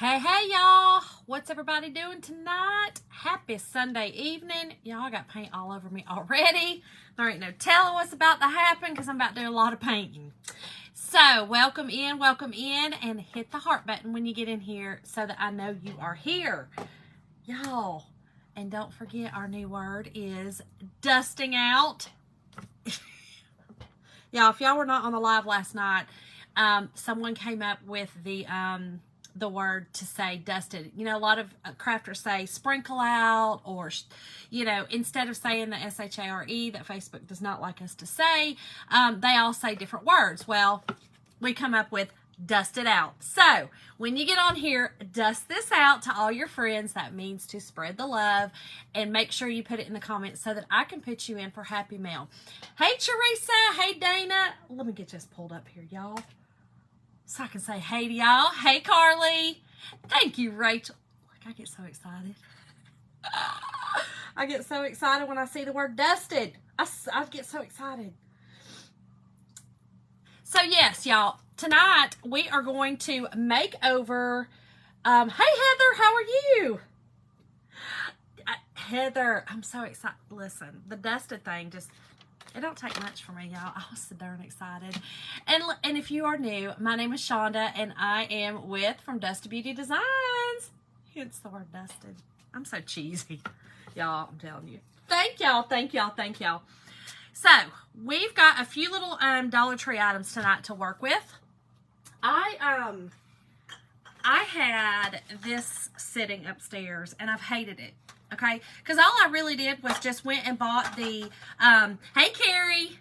Hey, y'all. What's everybody doing tonight? Happy Sunday evening. Y'all got paint all over me already. There ain't no telling what's about to happen because I'm about to do a lot of painting. So, welcome in, and hit the heart button when you get in here so that I know you are here. Y'all, and don't forget our new word is dusting out. Y'all, if y'all were not on the live last night, someone came up with the word to say dusted. You know, a lot of crafters say sprinkle out, or, you know, instead of saying the S-H-A-R-E that Facebook does not like us to say, they all say different words. Well, we come up with dust it out. So when you get on here, dust this out to all your friends. That means to spread the love, and make sure you put it in the comments so that I can put you in for Happy Mail. Hey, Teresa. Hey, Dana. Let me get this pulled up here, y'all, so I can say hey to y'all. Hey, Carly. Thank you, Rachel. Look, I get so excited. I get so excited when I see the word dusted. I get so excited. So, yes, y'all, tonight we are going to make over. Hey, Heather, how are you? Heather, I'm so excited. Listen, the dusted thing just... it don't take much for me, y'all. I was so darn excited. And if you are new, my name is Shonda, and I am with From Dust to Beauty Designs. Hence the word dusted. I'm so cheesy, y'all. I'm telling you. Thank y'all. Thank y'all. Thank y'all. So we've got a few little Dollar Tree items tonight to work with. I had this sitting upstairs, and I've hated it. Okay, because all I really did was just went and bought the, hey, Carrie,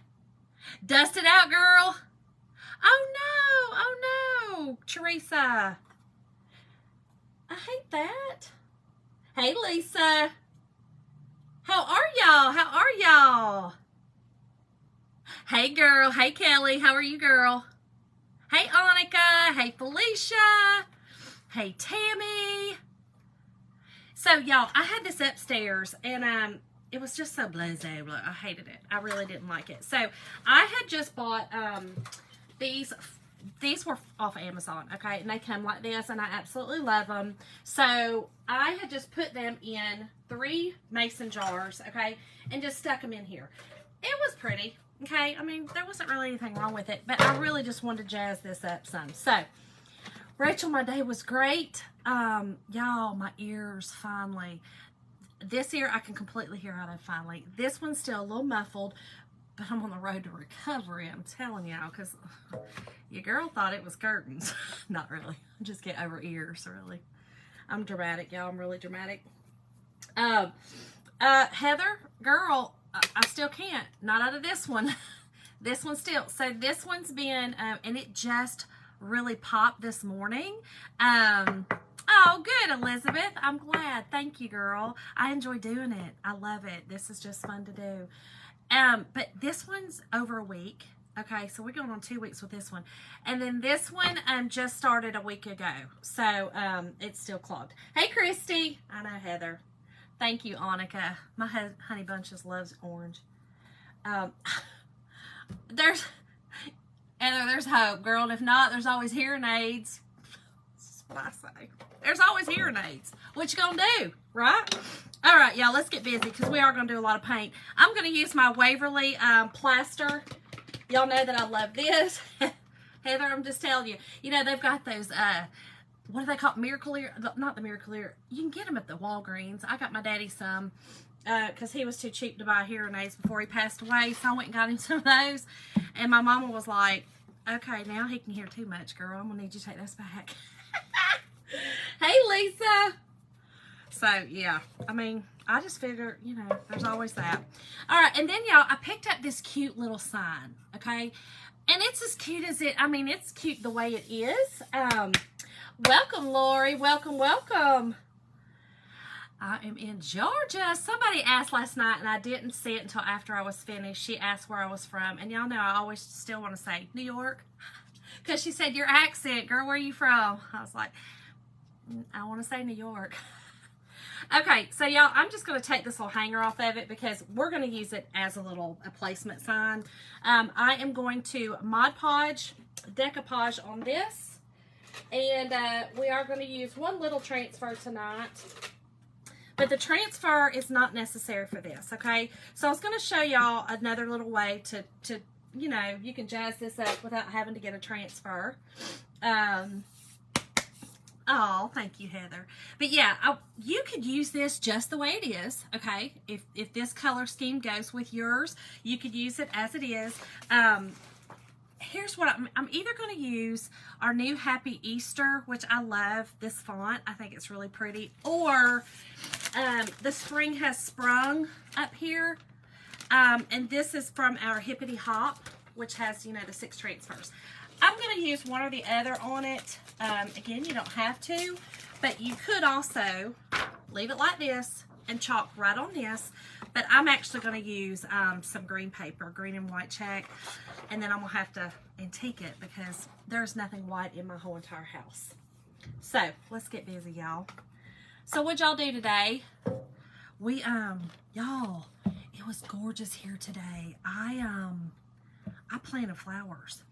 dust it out, girl. Oh, no, Teresa. I hate that. Hey, Lisa. How are y'all? How are y'all? Hey, girl. Hey, Kelly. How are you, girl? Hey, Annika. Hey, Felicia. Hey, Tammy. So, y'all, I had this upstairs, and it was just so blasé. I hated it. I really didn't like it. So, I had just bought these. These were off Amazon, okay? And they come like this, and I absolutely love them. So, I had just put them in 3 mason jars, okay? And just stuck them in here. It was pretty, okay? I mean, there wasn't really anything wrong with it, but I really just wanted to jazz this up some. So, Rachel, my day was great. Y'all, my ears finally. This ear I can completely hear out of finally. This one's still a little muffled, but I'm on the road to recovery. I'm telling y'all, because your girl thought it was curtains. Not really. I just get over ears, really. I'm dramatic, y'all. I'm really dramatic. Heather, girl, I still can't. Not out of this one. This one still. So this one's been, and it just really popped this morning. Oh, good, Elizabeth. I'm glad. Thank you, girl. I enjoy doing it. I love it. This is just fun to do. But this one's over a week. Okay, so we're going on 2 weeks with this one. And then this one just started a week ago. So it's still clogged. Hey, Christy. I know, Heather. Thank you, Annika. My honey bunches loves orange. There's hope, girl. And if not, there's always hearing aids. That's what I say. There's always hearing aids. What you gonna do, right? All right, y'all, let's get busy because we are gonna do a lot of paint. I'm gonna use my Waverly plaster. Y'all know that I love this. Heather, I'm just telling you. You know, they've got those, what do they call it? Miracle Ear? Not the Miracle Ear. You can get them at the Walgreens. I got my daddy some because he was too cheap to buy hearing aids before he passed away. So I went and got him some of those. And my mama was like, okay, now he can hear too much, girl. I'm going to need you to take this back. Hey, Lisa. So, yeah. I mean, I just figure, you know, there's always that. All right. And then, y'all, I picked up this cute little sign, okay? And it's as cute as it, I mean, it's cute the way it is. Welcome, Lori. Welcome, welcome. I am in Georgia. Somebody asked last night, and I didn't see it until after I was finished. She asked where I was from. And y'all know I always still want to say New York. Because she said, your accent, girl, where are you from? I was like, I want to say New York. Okay, so y'all, I'm just going to take this little hanger off of it because we're going to use it as a placement sign. I am going to Mod Podge, decoupage on this. And we are going to use one little transfer tonight. But the transfer is not necessary for this, okay? So I was going to show y'all another little way to, you know, you can jazz this up without having to get a transfer. Oh, thank you, Heather. But yeah, you could use this just the way it is, okay? If this color scheme goes with yours, you could use it as it is. Here's what I'm either going to use our new Happy Easter, which I love this font. I think it's really pretty. Or the Spring Has Sprung up here. And this is from our Hippity Hop, which has, you know, the 6 transfers. I'm going to use one or the other on it. Again, you don't have to, but you could also leave it like this and chalk right on this. But I'm actually going to use some green paper, green and white check, and then I'm going to have to antique it because there's nothing white in my whole entire house. So, let's get busy, y'all. So, what'd y'all do today? We, y'all, it was gorgeous here today. I planted flowers.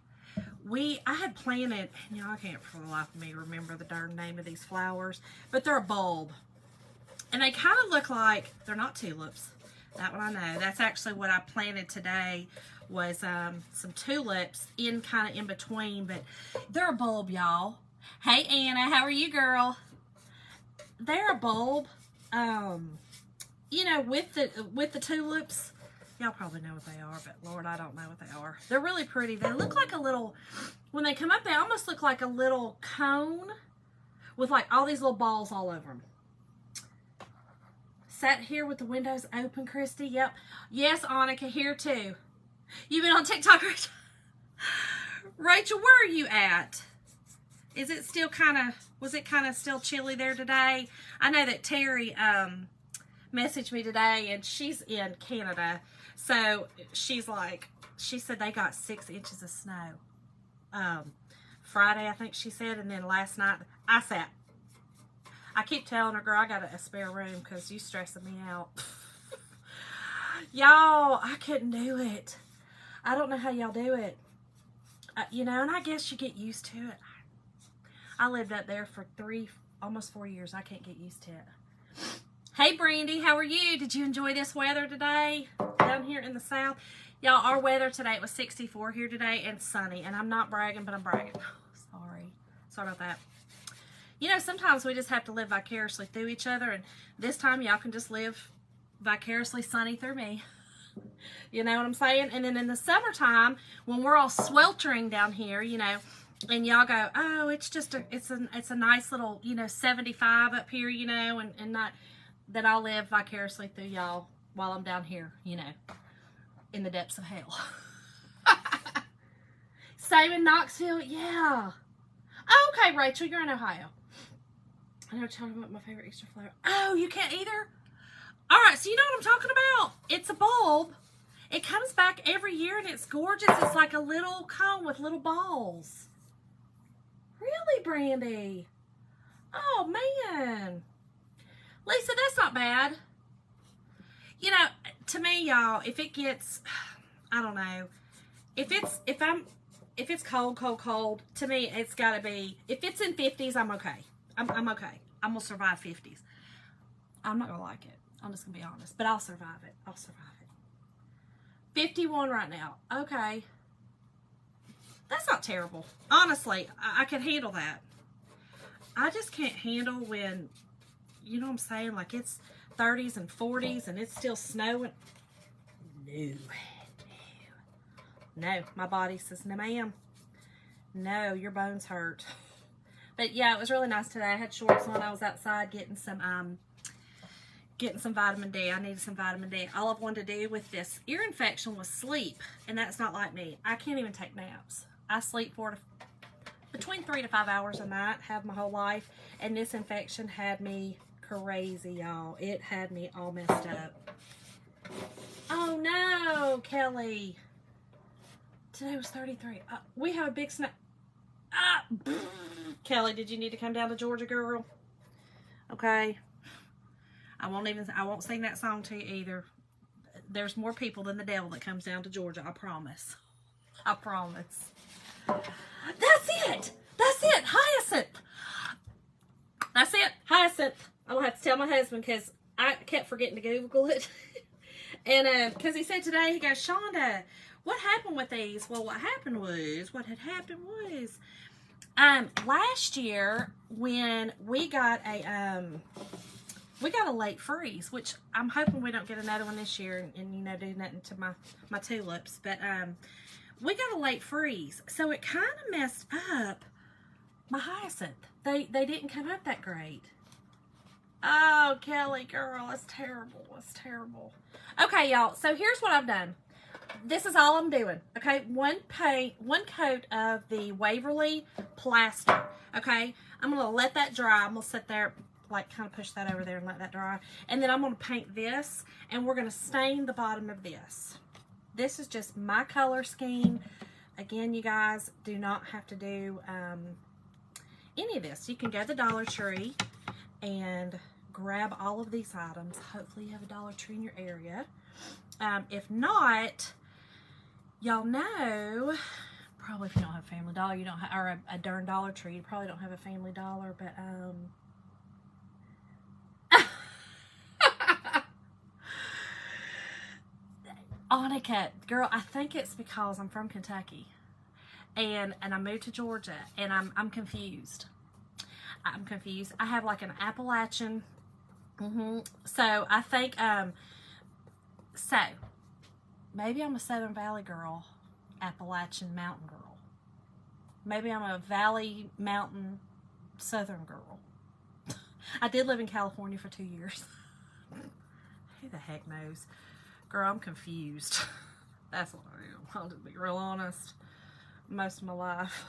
I had planted, you know, I can't for the life of me remember the darn name of these flowers, but they're a bulb. And they kind of look like, they're not tulips. That one I know. That's actually what I planted today was some tulips kind of in between, but they're a bulb, y'all. Hey, Anna, how are you, girl? They're a bulb, you know, with the tulips. Y'all probably know what they are, but Lord, I don't know what they are. They're really pretty. They look like a little, when they come up, they almost look like a little cone with like all these little balls all over them. Sat here with the windows open, Christy. Yep. Yes, Annika, here too. You've been on TikTok, Rachel. Rachel, where are you at? Is it still was it kind of still chilly there today? I know that Terry messaged me today, and she's in Canada. So she's like, she said they got 6 inches of snow. Friday, I think she said, and then last night, I keep telling her, girl, I got a spare room because you stressing me out. Y'all, I couldn't do it. I don't know how y'all do it. You know, and I guess you get used to it. I lived up there for almost 4 years. I can't get used to it. Hey, Brandy, how are you? Did you enjoy this weather today down here in the South? Y'all, our weather today, it was 64 here today and sunny. And I'm not bragging, but I'm bragging. Sorry about that. You know, sometimes we just have to live vicariously through each other. And this time, y'all can just live vicariously sunny through me. You know what I'm saying? And then in the summertime, when we're all sweltering down here, you know, and y'all go, oh, it's just it's a nice little, you know, 75 up here, you know, and not that I'll live vicariously through y'all while I'm down here, you know, in the depths of hell. Same in Knoxville, yeah. Oh, okay, Rachel, you're in Ohio. I never told you about my favorite Easter flower. Oh, you can't either? All right, so you know what I'm talking about. It's a bulb. It comes back every year, and it's gorgeous. It's like a little cone with little balls. Really, Brandy? Oh, man. Lisa, that's not bad. You know, to me, y'all, if it gets, I don't know, if it's cold, to me, it's got to be, if it's in 50s, I'm okay. I'm okay. I'm going to survive 50s. I'm not going to like it. I'm just going to be honest. But I'll survive it. 51 right now. Okay. That's not terrible. Honestly, I can handle that. I just can't handle when, you know what I'm saying? Like it's 30s and 40s and it's still snowing. No, my body says, no, ma'am. No, your bones hurt. But yeah, it was really nice today. I had shorts on. I was outside getting some vitamin D. I needed some vitamin D. All I've wanted to do with this ear infection was sleep, and that's not like me. I can't even take naps. I sleep between 3 to 5 hours a night, have my whole life, and this infection had me crazy, y'all. It had me all messed up. Oh no, Kelly. Today was 33. We have a big snow. Kelly, did you need to come down to Georgia, girl? Okay. I won't sing that song to you either. There's more people than the devil that comes down to Georgia, I promise. I promise. That's it. Hyacinth. to tell my husband because I kept forgetting to Google it. And because he said today, he goes, Shonda, what happened with these? Well, what had happened was, last year when we got a late freeze, which I'm hoping we don't get another one this year and you know, do nothing to my tulips, but we got a late freeze, so it kind of messed up my hyacinth. They didn't come up that great. Oh, Kelly, girl, it's terrible. It's terrible. Okay, y'all, so here's what I've done. This is all I'm doing, okay? One coat of the Waverly plaster, okay? I'm going to let that dry. I'm going to sit there, like, kind of push that over there and let that dry. And then I'm going to paint this, and we're going to stain the bottom of this. This is just my color scheme. Again, you guys do not have to do any of this. You can go to the Dollar Tree and grab all of these items. Hopefully you have a Dollar Tree in your area. If not, y'all know, probably if you don't have a Family Dollar, you don't have, or a darn Dollar Tree, you probably don't have a Family Dollar, but Annika, girl, I think it's because I'm from Kentucky and I moved to Georgia and I'm confused. I'm confused. I have like an Appalachian, so I think, so maybe I'm a Southern Valley girl, Appalachian mountain girl. Maybe I'm a Valley Mountain Southern girl. I did live in California for 2 years. Who the heck knows? Girl, I'm confused. That's what I am. I'll just be real honest. Most of my life.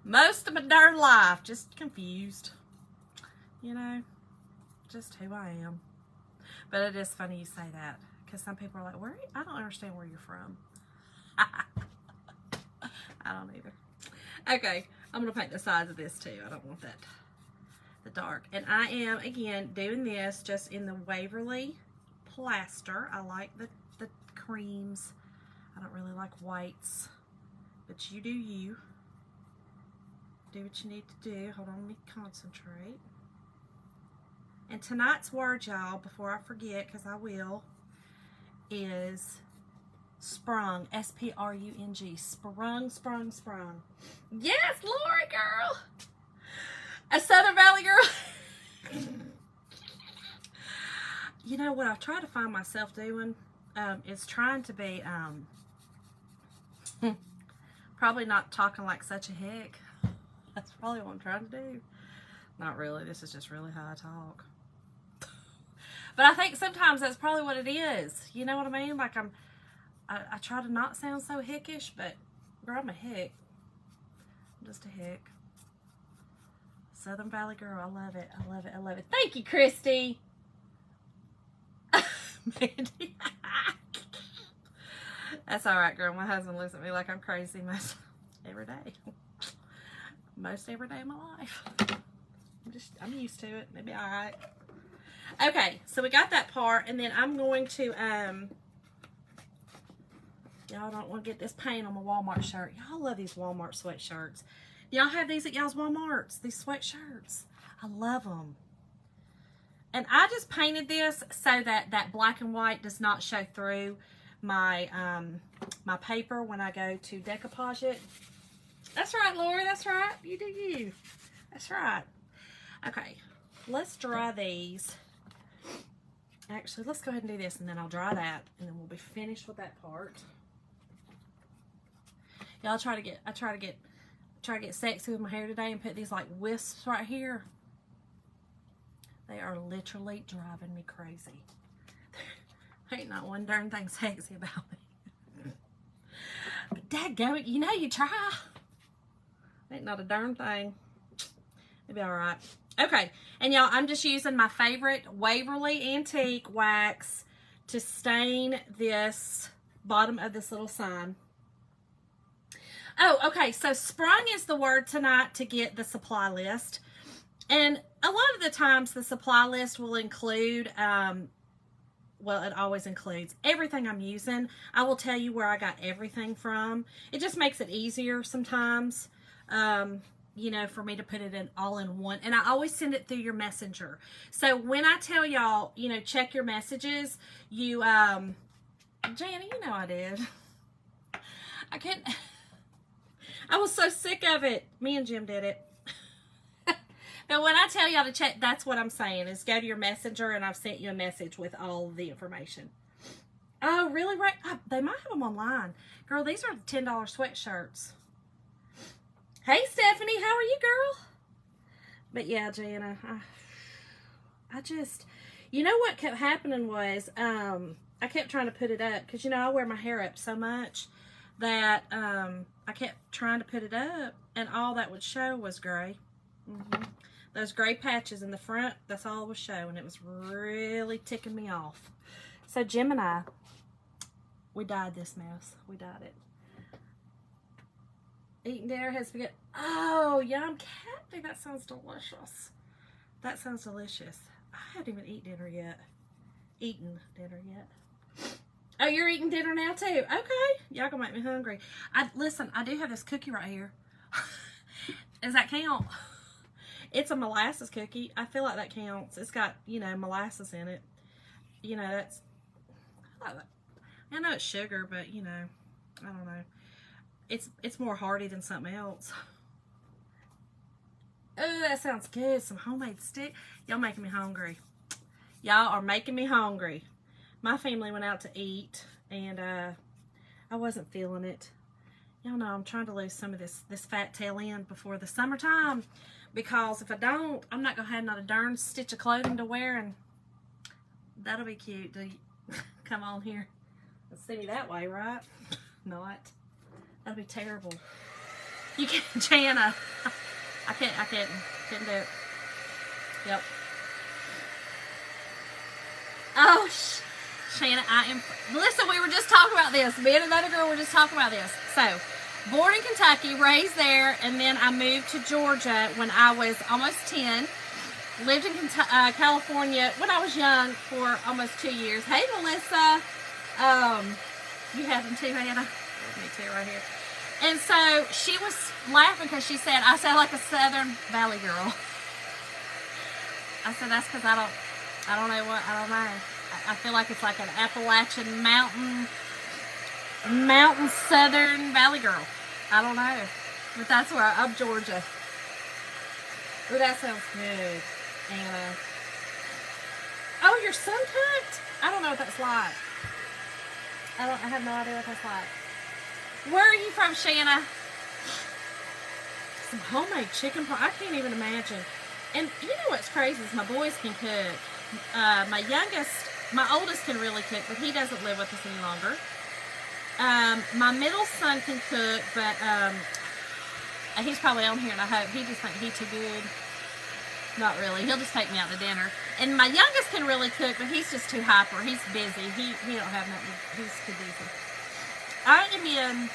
Most of my darn life. Just confused. You know, just who I am. But it is funny you say that. Because some people are like, where? I don't understand where you're from. I don't either. Okay, I'm going to paint the sides of this too. I don't want that, the dark. And I am, again, doing this just in the Waverly plaster. I like the creams. I don't really like whites. But you do you. Do what you need to do. Hold on, let me concentrate. And tonight's word, y'all, before I forget, because I will, is sprung. S-P-R-U-N-G. Sprung, sprung, sprung. Yes, Lori, girl. A Southern Valley girl. You know what I try to find myself doing is trying to be, probably not talking like such a heck. That's probably what I'm trying to do. Not really. This is just really how I talk. But I think sometimes that's probably what it is. You know what I mean? Like I try to not sound so hickish, but girl, I'm a hick. I'm just a hick. Southern Valley girl. I love it. I love it. I love it. Thank you, Christy. Mandy. That's all right, girl. My husband looks at me like I'm crazy most every day. Most every day of my life. I'm used to it. Maybe all right. Okay, so we got that part, and then I'm going to y'all don't want to get this paint on my Walmart shirt. Y'all love these Walmart sweatshirts. Y'all have these at y'all's Walmarts, these sweatshirts. I love them. And I just painted this so that that black and white does not show through my my paper when I go to decoupage it. That's right, Lori. That's right. You do you. That's right. Okay, let's dry these. Actually, let's go ahead and do this, and then I'll dry that, and then we'll be finished with that part. Y'all, I try to get sexy with my hair today and put these like wisps right here. They are literally driving me crazy. Ain't not one darn thing sexy about me. But dadgummit, you know you try. Ain't not a darn thing. It'll be all right. Okay, and y'all, I'm just using my favorite Waverly Antique wax to stain this bottom of this little sign. Oh, okay, so sprung is the word tonight to get the supply list. And a lot of the times the supply list will include, well, it always includes everything I'm using. I will tell you where I got everything from. It just makes it easier sometimes. you know, for me to put it in all in one. And I always send it through your messenger. So when I tell y'all, you know, check your messages, you, Jana, you know I did. I can't, I was so sick of it. Me and Jim did it. But when I tell y'all to check, that's what I'm saying, is go to your messenger, and I've sent you a message with all the information. Oh, really? Right? They might have them online. Girl, these are $10 sweatshirts. Hey, Stephanie, how are you, girl? But yeah, Jana, I just, you know what kept happening was, I kept trying to put it up, because, you know, I wear my hair up so much that I kept trying to put it up, and all that would show was gray. Those gray patches in the front, that's all it was showing. It was really ticking me off. So Jim and I, we dyed this mess. We dyed it. Eating dinner has begun. Oh, yum cat food. That sounds delicious. That sounds delicious. I haven't even eaten dinner yet. Oh, you're eating dinner now too? Okay. Y'all gonna make me hungry. Listen, I do have this cookie right here. Does that count? It's a molasses cookie. I feel like that counts. It's got, you know, molasses in it. You know, that's, I know it's sugar, but, you know, I don't know. It's more hearty than something else. Oh, that sounds good. Some homemade stick. Y'all making me hungry. Y'all are making me hungry. My family went out to eat, and I wasn't feeling it. Y'all know I'm trying to lose some of this fat tail end before the summertime, because if I don't, I'm not going to have not a darn stitch of clothing to wear, and that'll be cute. Come on here and see me that way, right? Not. That'll be terrible. You can't, Jana. I couldn't do it. Yep. Oh, Shanna, listen, we were just talking about this. Me and another girl were just talking about this. So, born in Kentucky, raised there, and then I moved to Georgia when I was almost 10. Lived in California when I was young for almost 2 years. Hey, Melissa. You have them too, Hannah? Me too, right here. And so, she was laughing because she said, I sound like a Southern Valley girl. I said, that's because I don't know. I feel like it's like an Appalachian mountain Southern Valley girl. I don't know. But that's where I'm Georgia. Oh, that sounds good, Anna. Oh, your sun cut? I don't know what that's like. I have no idea what that's like. Where are you from, Shanna? Some homemade chicken pie. I can't even imagine. And you know what's crazy is my boys can cook. My oldest can really cook, but he doesn't live with us any longer. My middle son can cook, but he's probably on here, and I hope he just thinks he's too good. Not really. He'll just take me out to dinner. And my youngest can really cook, but he's just too hyper. He's busy. He don't have nothing. He's too busy. I am in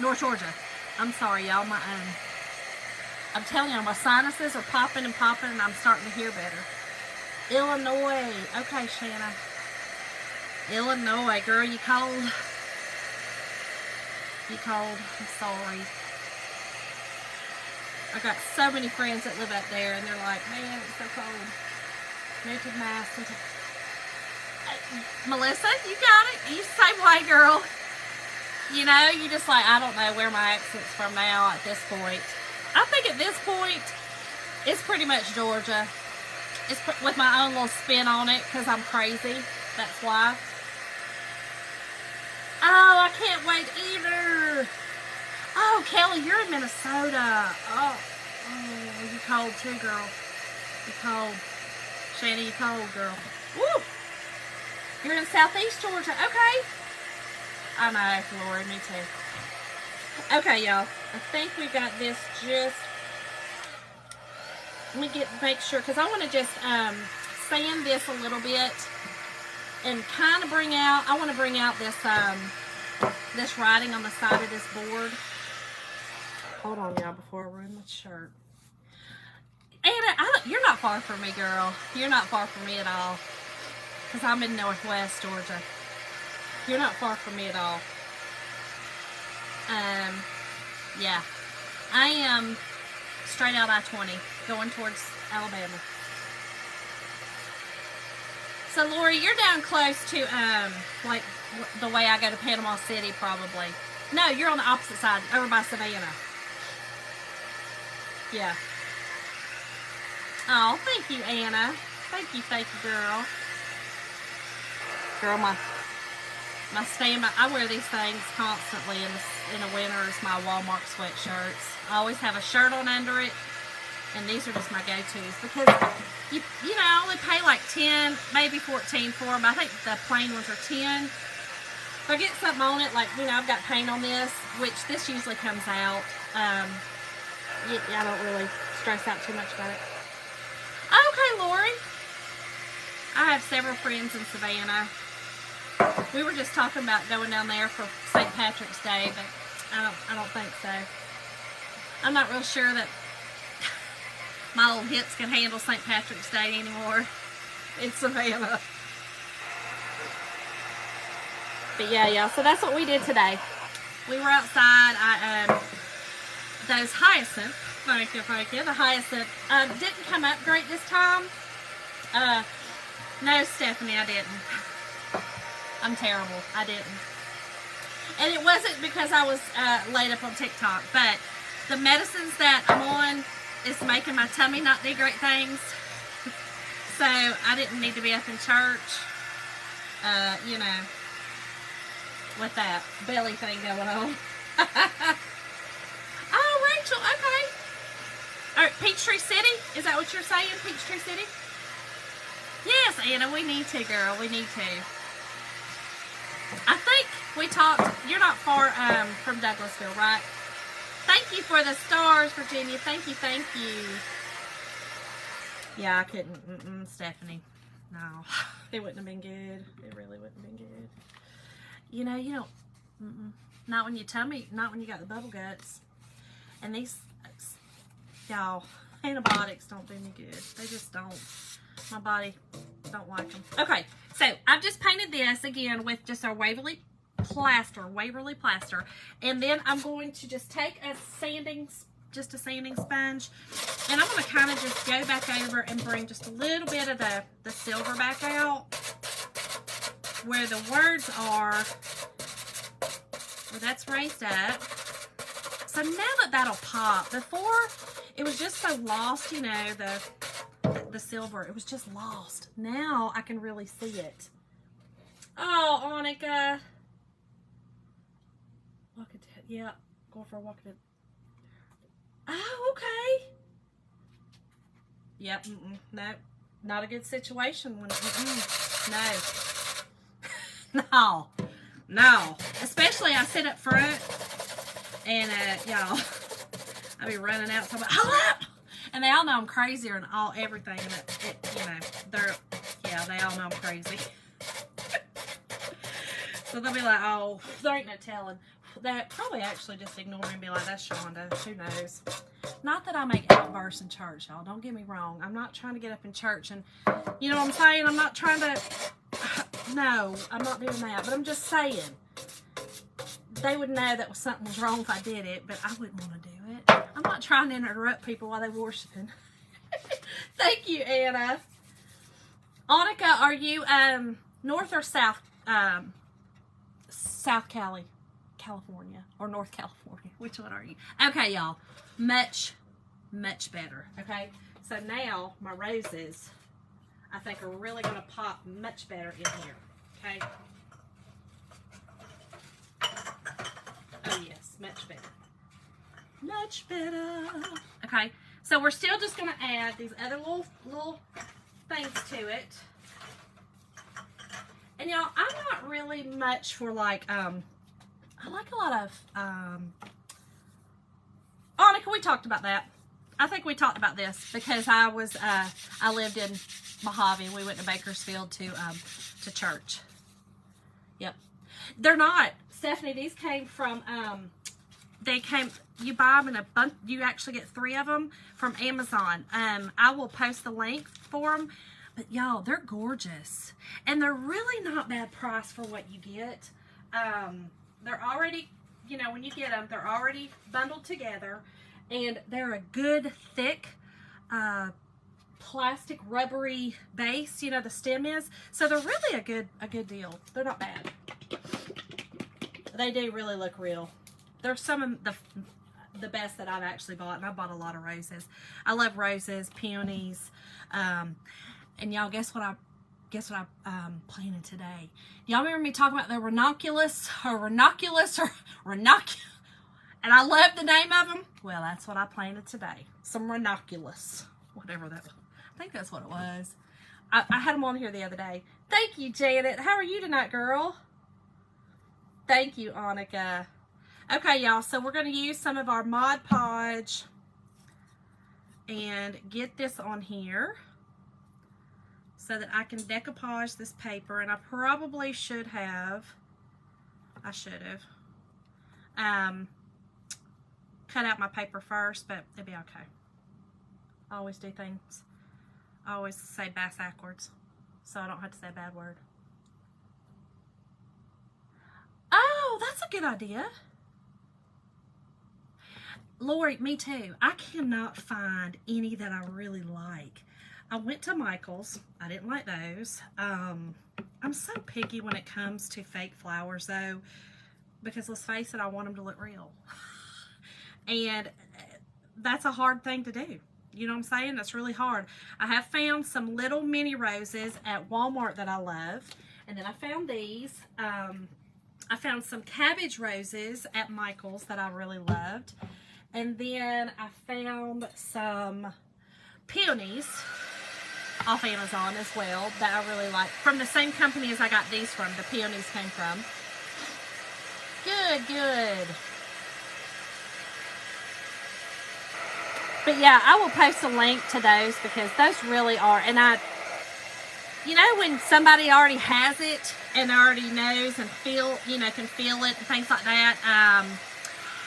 North Georgia. I'm sorry, y'all. I'm telling you, my sinuses are popping and popping, and I'm starting to hear better. Illinois. Okay, Shanna. Illinois, girl, you cold? You cold? I'm sorry. I got so many friends that live up there, and they're like, man, it's so cold. Move to the mask. Melissa, you got it. You same way, girl. You know, you just like, I don't know where my accent's from now at this point. I think at this point, it's pretty much Georgia. It's with my own little spin on it, because I'm crazy. That's why. Oh, I can't wait either. Oh, Kelly, you're in Minnesota. Oh, you cold too, girl. You cold. Shanna, you cold, girl. Woo! You're in Southeast Georgia. Okay. I know, Lord, me too. Okay, y'all. I think we got this just... Let me make sure, because I want to just sand this a little bit and kind of bring out, I want to bring out this this writing on the side of this board. Hold on, y'all, before I ruin my shirt. Anna, you're not far from me, girl. You're not far from me at all, because I'm in Northwest Georgia. You're not far from me at all. Yeah. I am straight out I-20 going towards Alabama. So, Lori, you're down close to, like, the way I go to Panama City, probably. No, you're on the opposite side, over by Savannah. Yeah. Oh, thank you, Anna. Thank you, girl. Girl, my standby, I wear these things constantly in the winter. It's my Walmart sweatshirts. I always have a shirt on under it. And these are just my go-tos because, you know, I only pay like 10, maybe 14 for them. I think the plain ones are 10. If I get something on it, like, you know, I've got paint on this, which this usually comes out. I don't really stress out too much about it. Okay, Lori. I have several friends in Savannah. We were just talking about going down there for St. Patrick's Day, but I don't think so. I'm not real sure that my old hips can handle St. Patrick's Day anymore in Savannah. But yeah, so that's what we did today. We were outside. Those hyacinth, thank you, the hyacinth didn't come up great this time. No, Stephanie, I didn't. I'm terrible. I didn't. And it wasn't because I was laid up on TikTok, but the medicines that I'm on is making my tummy not do great things. So I didn't need to be up in church, you know, with that belly thing going on. Oh, Rachel, okay. All right, Peachtree City? Is that what you're saying, Peachtree City? Yes, Anna, we need to, girl. We need to. I think we talked, you're not far from Douglasville, right? Thank you for the stars, Virginia. Thank you, thank you. Yeah, I couldn't, Stephanie. No, it wouldn't have been good. It really wouldn't have been good. You know, you don't, not when your tummy, not when you got the bubble guts. And these, y'all, antibiotics don't do me good. They just don't. My body don't like them. Okay, so I've just painted this again with just our Waverly plaster, and then I'm going to just take a sanding sponge, and I'm going to kind of just go back over and bring just a little bit of the silver back out where the words are, where that's raised up. So now that'll pop. Before, it was just so lost, you know, the silver. It was just lost. Now I can really see it. Oh, Annika. Look at that. Yeah, go for a walk at it. Oh, okay. Yep. No, not a good situation. When no. No. Especially I sit up front and y'all, I be running out. So I'm like, hold up! And they all know I'm crazy and everything. And you know, they all know I'm crazy. So they'll be like, oh, there ain't no telling. That probably actually just ignore me and be like, that's Shonda. Who knows? Not that I make outbursts in church, y'all. Don't get me wrong. I'm not trying to get up in church and, you know what I'm saying? I'm not trying to, no, I'm not doing that. But I'm just saying, they would know that something was wrong if I did it, but I wouldn't want to do it. I'm not trying to interrupt people while they're worshiping. Thank you, Anna. Annika, are you north or south? South California, or North California? Which one are you? Okay, y'all. Much better. Okay, so now my roses, I think, are really going to pop much better in here. Okay. Oh yes, much better. Much better. Okay, so we're still just going to add these other little things to it. And y'all, I'm not really much for like, I like a lot of, Annika, we talked about that. I think we talked about this because I lived in Mojave. We went to Bakersfield to church. Yep. They're not, Stephanie, these came from, you buy them in a bunch, you actually get 3 of them from Amazon. I will post the link for them. But y'all, they're gorgeous. And they're really not bad price for what you get. They're already you know, when you get them, they're already bundled together, and they're a good thick plastic rubbery base, you know, the stem is. So they're really a good deal. They're not bad. They do really look real. They're some of the best that I've actually bought, and I bought a lot of roses. I love roses, peonies, and y'all, guess what I'm planting today? Y'all remember me talking about the ranunculus, and I love the name of them? Well, that's what I planted today. Some ranunculus, whatever that was. I think that's what it was. I had them on here the other day. Thank you, Janet. How are you tonight, girl? Thank you, Annika. Okay, y'all, so we're going to use some of our Mod Podge and get this on here so that I can decoupage this paper. And I probably should have, cut out my paper first, but it'll be okay. I always do things. I always say backwards, so I don't have to say a bad word. Oh, that's a good idea. Lori, me too. I cannot find any that I really like. I went to Michael's. I didn't like those. I'm so picky when it comes to fake flowers, though, because let's face it, I want them to look real. And that's a hard thing to do. You know what I'm saying? That's really hard. I have found some little mini roses at Walmart that I love. And then I found these. I found some cabbage roses at Michael's that I really loved. And then I found some peonies off Amazon as well that I really like. From the same company as I got these from. The peonies came from. Good, good. But yeah, I will post a link to those because those really are. And you know, when somebody already has it and already knows and can feel it and things like that.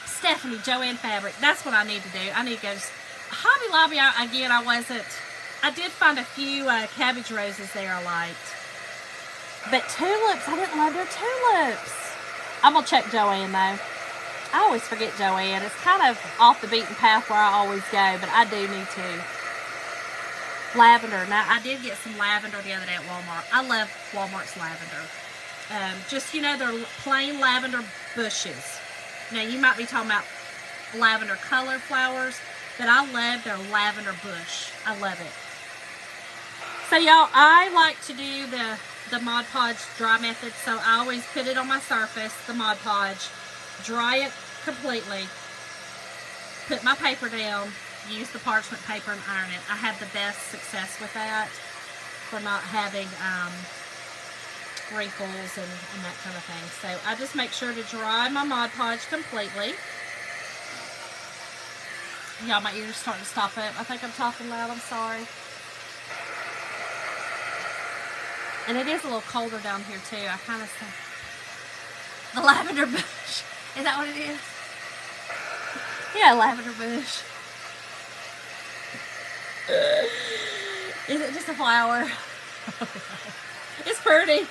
Stephanie, Joanne Fabric. That's what I need to do. I need to go to Hobby Lobby. Again, I did find a few cabbage roses there I liked. But tulips, I didn't love their tulips. I'm going to check Joanne though. I always forget Joanne. It's kind of off the beaten path where I always go, but I do need to. Lavender. Now, I did get some lavender the other day at Walmart. I love Walmart's lavender. Just, you know, they're plain lavender bushes. Now, you might be talking about lavender colored flowers, but I love their lavender bush. I love it. So, y'all, I like to do the Mod Podge dry method, so I always put it on my surface, the Mod Podge, dry it completely, put my paper down, use the parchment paper and iron it. I have the best success with that for not having wrinkles and that kind of thing. So I just make sure to dry my Mod Podge completely. Y'all, my ears starting to stop up. I think I'm talking loud. I'm sorry. And it is a little colder down here too. I kind of say the lavender bush. Is that what it is? Yeah, lavender bush. Is it just a flower? It's pretty.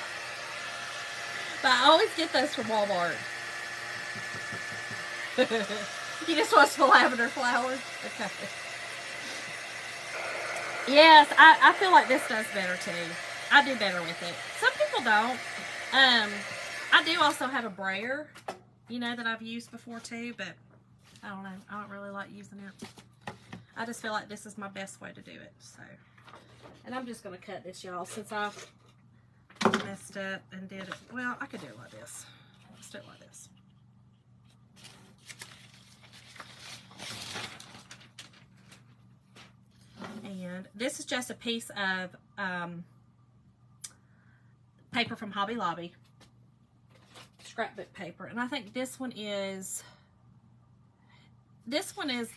But I always get those from Walmart. You just want some lavender flowers? Okay. Yes, I feel like this does better too. I do better with it. Some people don't. I do also have a brayer, you know, that I've used before too, but I don't know. I don't really like using it. I just feel like this is my best way to do it. So, and I'm just going to cut this, y'all, since I've messed up and did it. Well, I could do it like this. Let's do it like this. And this is just a piece of paper from Hobby Lobby. Scrapbook paper. And I think this one is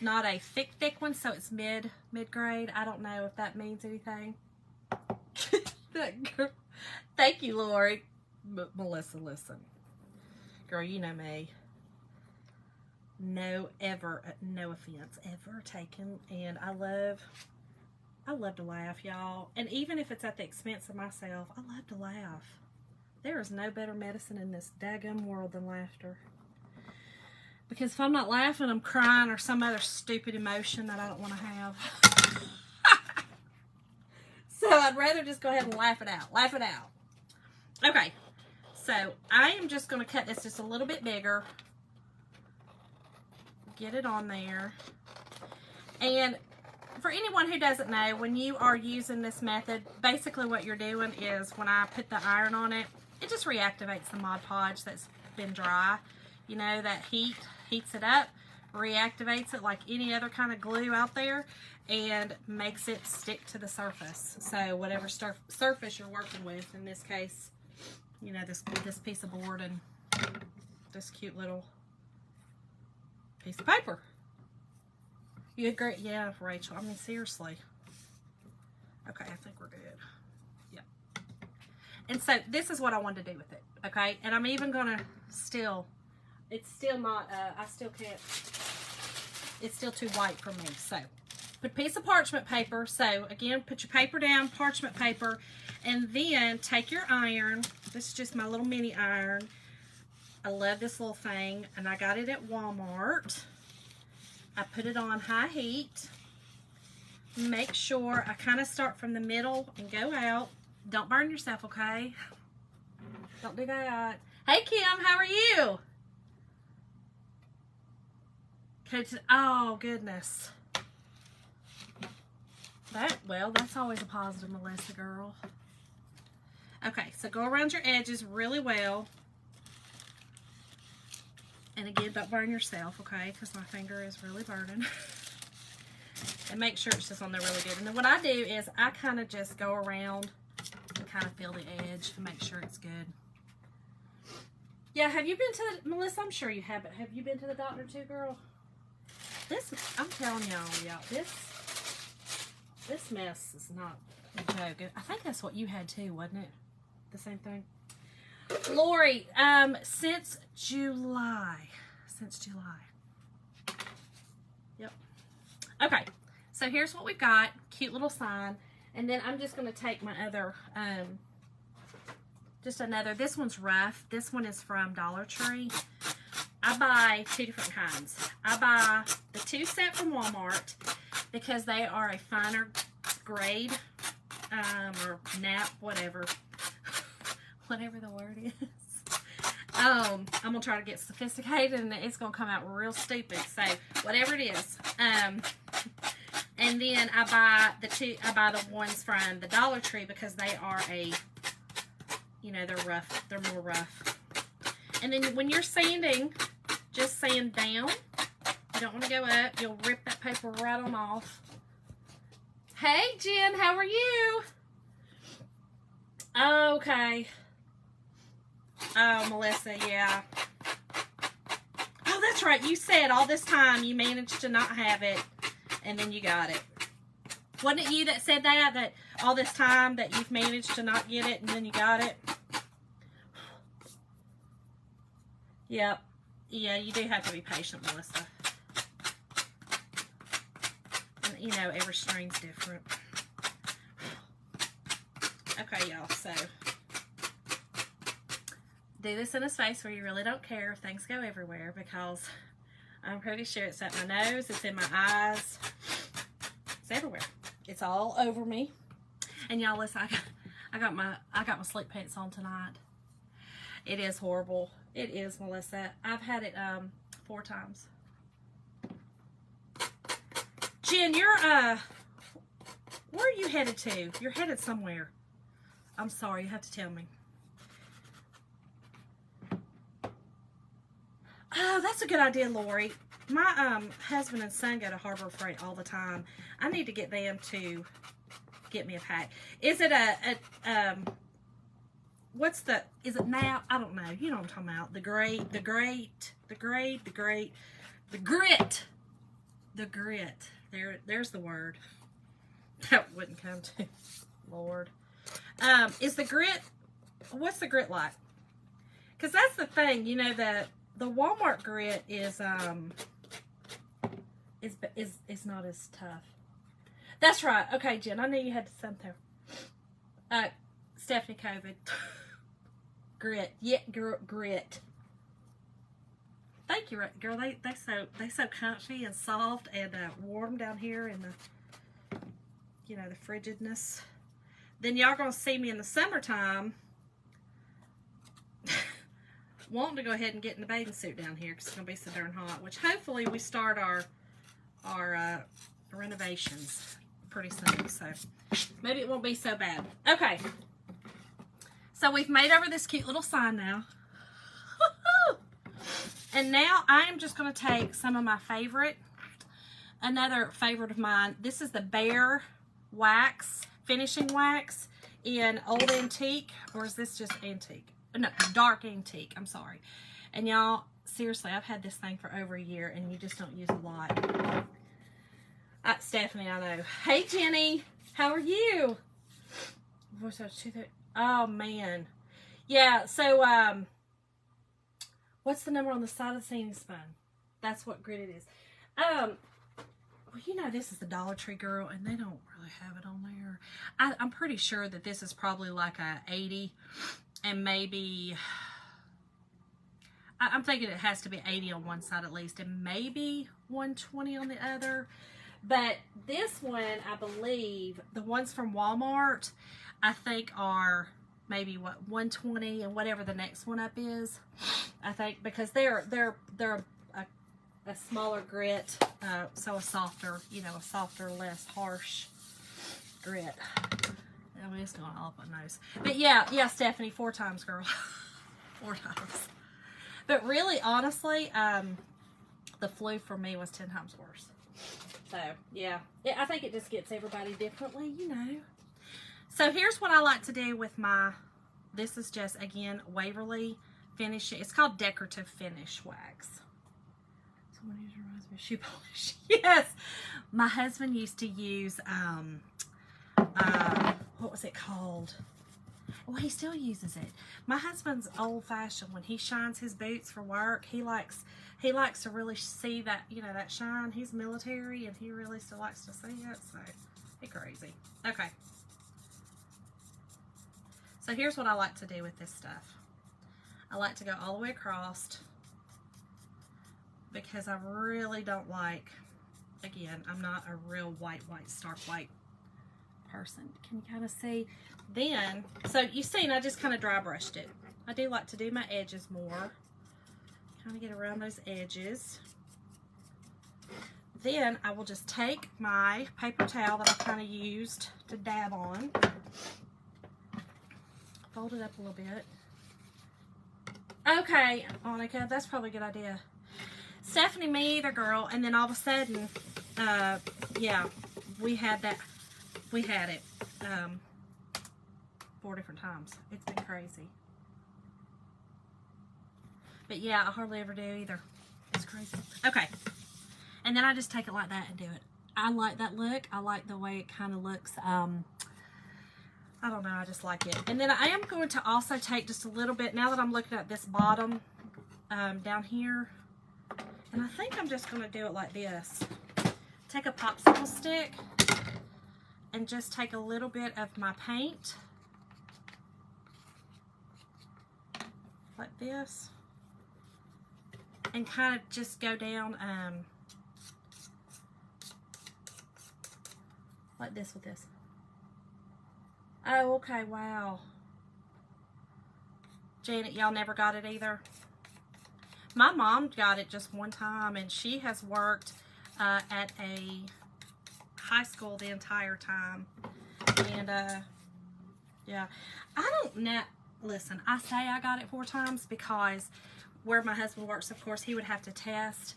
not a thick one, so it's mid-grade. I don't know if that means anything. Thank you, Lori. Melissa, listen. Girl, you know me. No offense ever taken. And I love to laugh, y'all. And even if it's at the expense of myself, I love to laugh. There is no better medicine in this daggum world than laughter. because if I'm not laughing, I'm crying or some other stupid emotion that I don't want to have. So I'd rather just go ahead and laugh it out. Laugh it out. Okay. So I am just going to cut this just a little bit bigger. Get it on there. And for anyone who doesn't know, when you are using this method, basically what you're doing is when I put the iron on it, it just reactivates the Mod Podge that's been dry. You know, that heats it up, reactivates it like any other kind of glue out there, and makes it stick to the surface. So whatever surface you're working with, in this case, you know, this piece of board and this cute little piece of paper. You agree? Yeah, Rachel. I mean, seriously. Okay, I think we're good. Yeah. And so this is what I wanted to do with it. Okay, and I'm even gonna still. It's still not. I still can't. It's still too white for me. So, put a piece of parchment paper. So again, put your paper down, parchment paper, and then take your iron. This is just my little mini iron. I love this little thing, and I got it at Walmart. I put it on high heat. Make sure I kind of start from the middle and go out. Don't burn yourself, okay? Don't do that. Hey, Kim, how are you? Okay, oh, goodness. That's always a positive, Melissa, girl. Okay, so go around your edges really well. And again, don't burn yourself, okay? Because my finger is really burning. And make sure it's just on there really good. And then what I do is I kind of just go around and kind of feel the edge to make sure it's good. Yeah, have you been to the, Melissa, I'm sure you have, but have you been to the doctor too, girl? This, I'm telling y'all, this mess is not a joke. I think that's what you had too, wasn't it? The same thing? Lori, since July. Yep. Okay, so here's what we've got. Cute little sign. And then I'm just going to take my other, this one's rough. This one is from Dollar Tree. I buy two different kinds. I buy the 2 cent from Walmart because they are a finer grade, or nap, whatever the word is. I'm gonna try to get sophisticated, and it's gonna come out real stupid. So whatever it is, and then I buy the ones from the Dollar Tree because they are they're rough. They're more rough. And then when you're sanding, just sand down. You don't want to go up. You'll rip that paper right on off. Hey, Jen, how are you? Okay. Oh, Melissa, yeah. Oh, that's right. You said all this time you managed to not have it, and then you got it. Wasn't it you that said that all this time that you've managed to not get it, and then you got it? Yep. Yeah, you do have to be patient, Melissa. And, you know, every string's different. Okay, y'all, so do this in a space where you really don't care if things go everywhere, because I'm pretty sure it's at my nose, it's in my eyes, it's everywhere. It's all over me. And y'all, listen, I got my sleep pants on tonight. It is horrible. It is, Melissa. I've had it 4 times. Jen, you're where are you headed to? You're headed somewhere. I'm sorry, you have to tell me. Oh, that's a good idea, Lori. My husband and son go to Harbor Freight all the time. I need to get them to get me a pack. Is it is it now? I don't know. You know what I'm talking about. The grit. There's the word. That wouldn't come to, Lord. Is the grit, what's the grit like? Because that's the thing, you know, the Walmart grit is not as tough. That's right. Okay, Jen, I knew you had something. Stephanie COVID. Grit. Yeah, grit. Thank you, girl. They so comfy and soft and warm down here in the, you know, the frigidness. Then y'all gonna see me in the summertime wanting to go ahead and get in the bathing suit down here because it's gonna be so darn hot. Which hopefully we start our renovations pretty soon, so maybe it won't be so bad. Okay, so we've made over this cute little sign now. And now I'm just going to take some of my another favorite of mine. This is the Bear Wax, finishing wax in Old Antique, or is this just antique? No, dark antique, I'm sorry. And y'all, seriously, I've had this thing for over a year and you just don't use a lot. Stephanie, I know. Hey, Jenny, how are you? Oh, man. Yeah, so, what's the number on the side of the sanding spun? That's what grit it is. Well, you know, this is the Dollar Tree, girl, and they don't really have it on there. I'm pretty sure that this is probably like a 80, and maybe, I'm thinking it has to be 80 on one side at least, and maybe 120 on the other. But this one, I believe, the ones from Walmart, I think are maybe what, 120, and whatever the next one up is, I think, because they're a smaller grit, so a softer, you know, a softer, less harsh grit. I mean, it's going all up my nose. But yeah, Stephanie, 4 times, girl. 4 times. But really, honestly, the flu for me was 10 times worse. So, yeah. I think it just gets everybody differently, you know. So, here's what I like to do with my, this is just, again, Waverly finish. It's called Decorative Finish Wax. Someone usually reminds me of shoe polish. Yes. My husband used to use, what was it called? Well, he still uses it. My husband's old-fashioned. When he shines his boots for work, he likes to really see that, you know, that shine. He's military, and he really still likes to see it, so it's crazy. Okay. So here's what I like to do with this stuff. I like to go all the way across because I really don't like, again, I'm not a real white, stark white person. Can you kind of see? Then, so you seen I just kind of dry brushed it. I do like to do my edges more. Kind of get around those edges. Then I will just take my paper towel that I kind of used to dab on. Fold it up a little bit. Okay, Annika, that's probably a good idea. Stephanie, me either, girl. And then all of a sudden, yeah, we had it 4 different times. It's been crazy. But yeah, I hardly ever do either. It's crazy. Okay. And then I just take it like that and do it. I like that look. I like the way it kind of looks. I don't know. I just like it. And then I am going to also take just a little bit, now that I'm looking at this bottom down here. And I think I'm just going to do it like this. Take a popsicle stick and just take a little bit of my paint. Like this. And kind of just go down like this with this. Oh, okay, wow. Janet, y'all never got it either? My mom got it just one time, and she has worked at a high school the entire time. And, yeah. I don't know. Listen, I say I got it 4 times because where my husband works, of course, he would have to test.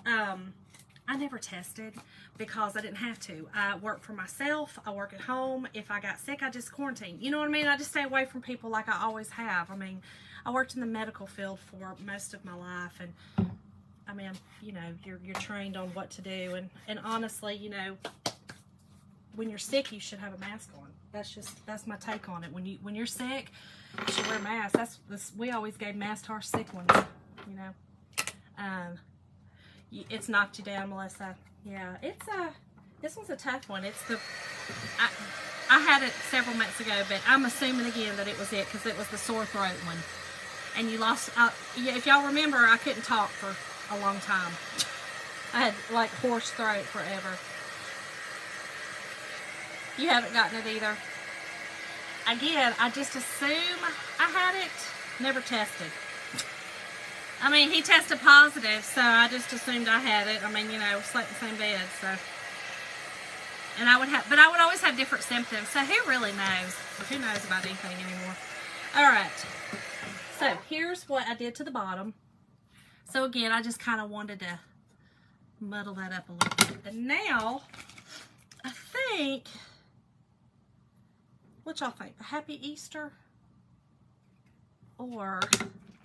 I never tested because I didn't have to. I work for myself. I work at home. If I got sick, I just quarantine. You know what I mean? I just stay away from people like I always have. I mean, I worked in the medical field for most of my life, and I mean, you know, you're trained on what to do. And honestly, you know, when you're sick, you should have a mask on. That's my take on it. When you're sick, you should wear a mask. We always gave masks to our sick ones. You know. It's knocked you down, Melissa. Yeah, this one's a tough one. I had it several months ago, but I'm assuming again that it was it because it was the sore throat one. And you lost, yeah, if y'all remember, I couldn't talk for a long time. I had like hoarse throat forever. You haven't gotten it either. Again, I just assume I had it. Never tested. I mean, he tested positive, so I just assumed I had it. I mean, you know, slept in the same bed, so. And I would have, but I would always have different symptoms. So who really knows? Who knows about anything anymore? All right. So here's what I did to the bottom. So again, I just kind of wanted to muddle that up a little bit. And now, I think, what y'all think? A Happy Easter or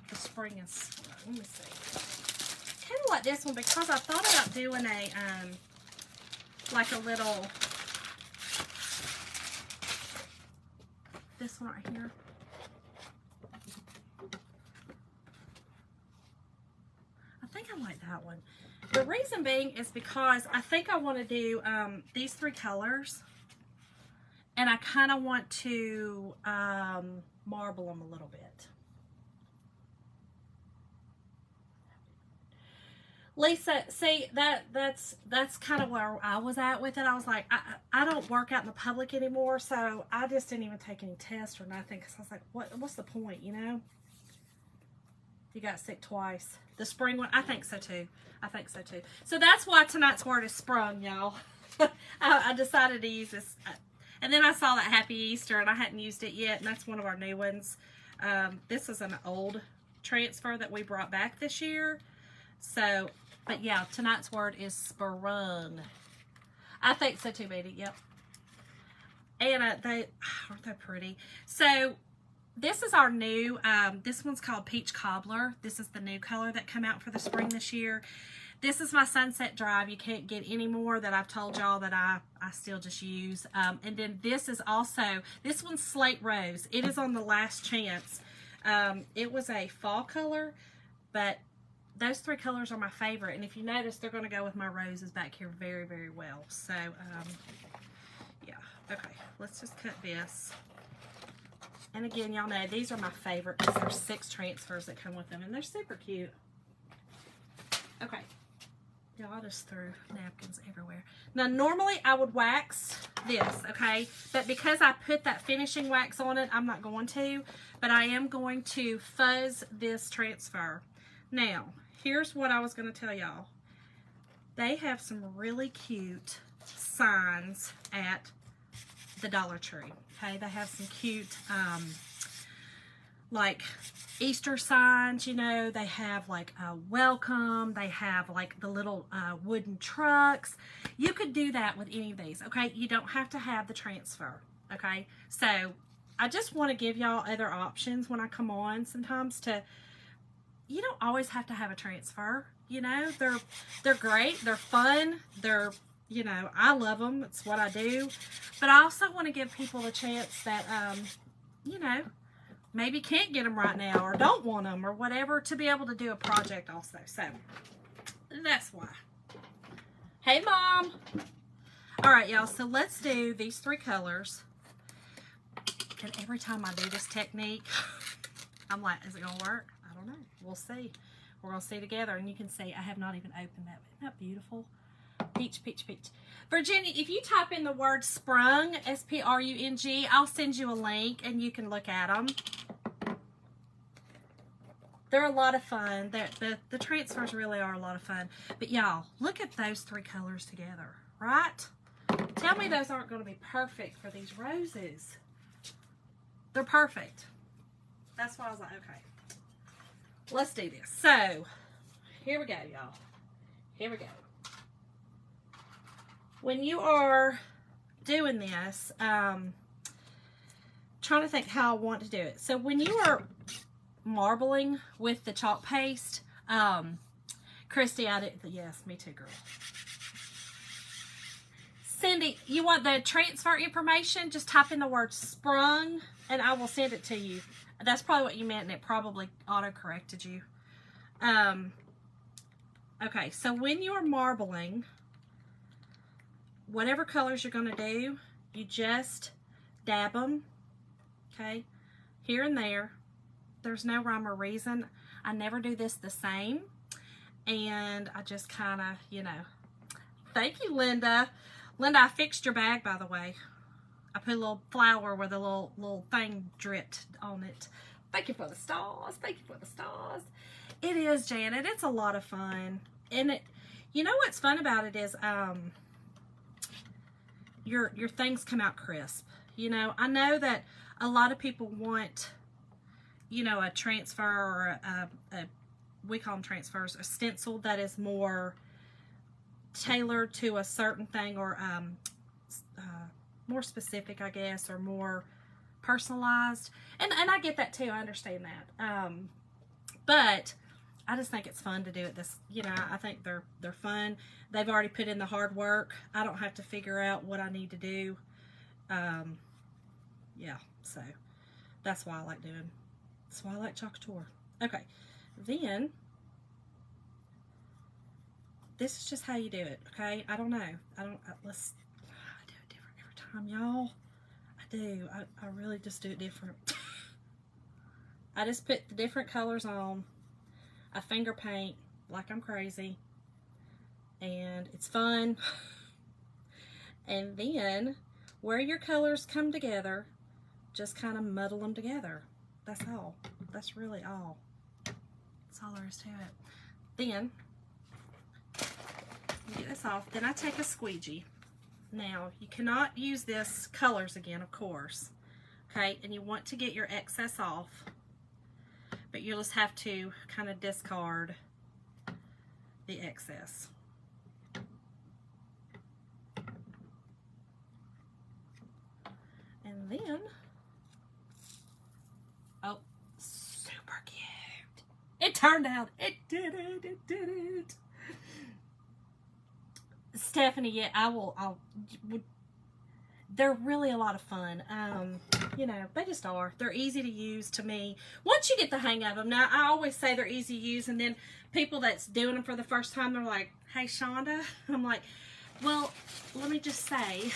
the Spring and Summer? Let me see. Kind of like this one because I thought about doing a, like a little, this one right here. I think I like that one. The reason being is because I think I want to do these 3 colors, and I kind of want to marble them a little bit. Lisa, see, that's kind of where I was at with it. I was like, I don't work out in the public anymore, so I just didn't even take any tests or nothing, because I was like, what's the point, you know? You got sick twice. The spring one, I think so too. I think so too. So that's why tonight's word is sprung, y'all. I decided to use this. And then I saw that Happy Easter, and I hadn't used it yet, and that's one of our new ones. This is an old transfer that we brought back this year. So, but yeah, tonight's word is sprung. I think so too, Betty. Yep. And aren't they pretty? So this is our new, this one's called Peach Cobbler. This is the new color that came out for the spring this year. This is my Sunset Drive. You can't get any more that I've told y'all that I still just use. And then this is also, this one's Slate Rose. It is on the last chance. It was a fall color, but those 3 colors are my favorite. And if you notice, they're going to go with my roses back here very, very well. So, yeah. Okay, let's just cut this. And again, y'all know these are my favorite because there's 6 transfers that come with them, and they're super cute. Okay. Y'all just threw napkins everywhere. Now, normally I would wax this, okay? But because I put that finishing wax on it, I'm not going to. But I am going to fuzz this transfer. Now, here's what I was going to tell y'all. They have some really cute signs at the Dollar Tree. Okay, they have some cute, like Easter signs, you know. They have like a welcome. They have like the little wooden trucks. You could do that with any of these, okay? You don't have to have the transfer, okay? So I just want to give y'all other options when I come on sometimes to, you don't always have to have a transfer, you know. They're great. They're fun. They're, you know, I love them. It's what I do. But I also want to give people a chance that, you know, maybe can't get them right now or don't want them or whatever, to be able to do a project also. So that's why. Hey, Mom. All right, y'all. So let's do these 3 colors. And every time I do this technique, I'm like, is it going to work? I don't know. We'll see. We're going to see together. And you can see I have not even opened that. Isn't that beautiful? Peach, peach, peach. Virginia, if you type in the word sprung, S-P-R-U-N-G, I'll send you a link and you can look at them. They're a lot of fun. The transfers really are a lot of fun. But y'all, look at those 3 colors together, right? Tell me those aren't going to be perfect for these roses. They're perfect. That's why I was like, okay, let's do this. So, here we go, y'all. Here we go. When you are doing this, trying to think how I want to do it. So when you are marbling with the chalk paste, Christy, I did, yes, me too, girl. Cindy, you want the transfer information? Just type in the word sprung and I will send it to you. That's probably what you meant, and it probably auto-corrected you. Okay, so when you're marbling, whatever colors you're going to do, you just dab them, okay, here and there. There's no rhyme or reason. I never do this the same. And I just kind of, you know, thank you, Linda. Linda, I fixed your bag, by the way. I put a little flour where the little thing dripped on it. Thank you for the stars. Thank you for the stars. It is, Janet. It's a lot of fun. And it, you know what's fun about it is your things come out crisp. You know, I know that a lot of people want, you know, a transfer or we call them transfers, a stencil that is more tailored to a certain thing, or more specific, I guess, or more personalized. And I get that too. I understand that. But I just think it's fun to do it this, you know, I think they're fun. They've already put in the hard work. I don't have to figure out what I need to do. Yeah, so that's why I like doing, that's why I like Chalk Tour. Okay, then this is just how you do it, okay? I don't know. I do it different every time, y'all. I do. I really just do it different. I just put the different colors on. I finger paint like I'm crazy. And it's fun. And then, where your colors come together, just kind of muddle them together. That's all. That's really all. That's all there is to it. Then, get this off. Then I take a squeegee. Now, you cannot use this colors again, of course. Okay, and you want to get your excess off. But you'll just have to kind of discard the excess. And then, oh, super cute. It turned out. It did it. It did it. Stephanie, yeah, they're really a lot of fun. You know, they just are. They're easy to use to me. Once you get the hang of them. Now, I always say they're easy to use, and then people that's doing them for the first time, they're like, hey, Shonda. I'm like, well, let me just say,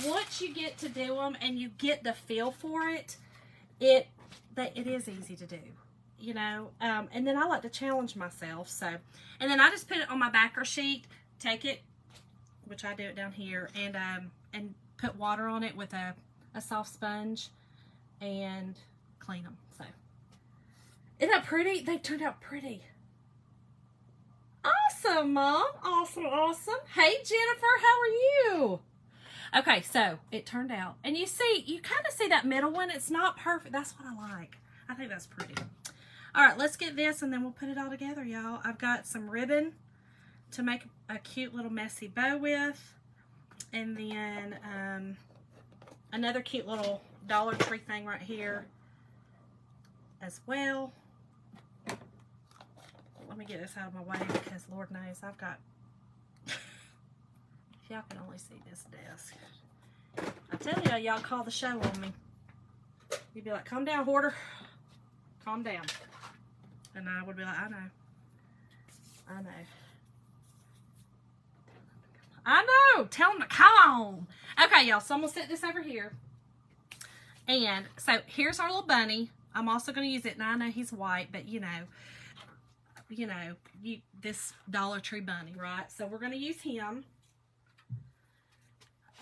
once you get to do them and you get the feel for it, it is easy to do. You know, and then I like to challenge myself. So, and then I just put it on my backer sheet, take it, which I do it down here, and put water on it with a soft sponge and clean them. So, isn't that pretty? They turned out pretty. Awesome, Mom. Awesome, awesome. Hey, Jennifer, how are you? Okay, so it turned out, and you kind of see that middle one. It's not perfect. That's what I like. I think that's pretty. All right, let's get this, and then we'll put it all together, y'all. I've got some ribbon to make a cute little messy bow with, and then another cute little Dollar Tree thing right here as well. Let me get this out of my way because Lord knows I've got, if y'all can only see this desk. I tell y'all call the show on me. You'd be like, calm down, hoarder. Calm down. And I would be like, I know. I know. Tell them to come on. Okay, y'all. So I'm going to set this over here. And so here's our little bunny. I'm also going to use it. Now I know he's white, but you know, this Dollar Tree bunny, right? So we're going to use him.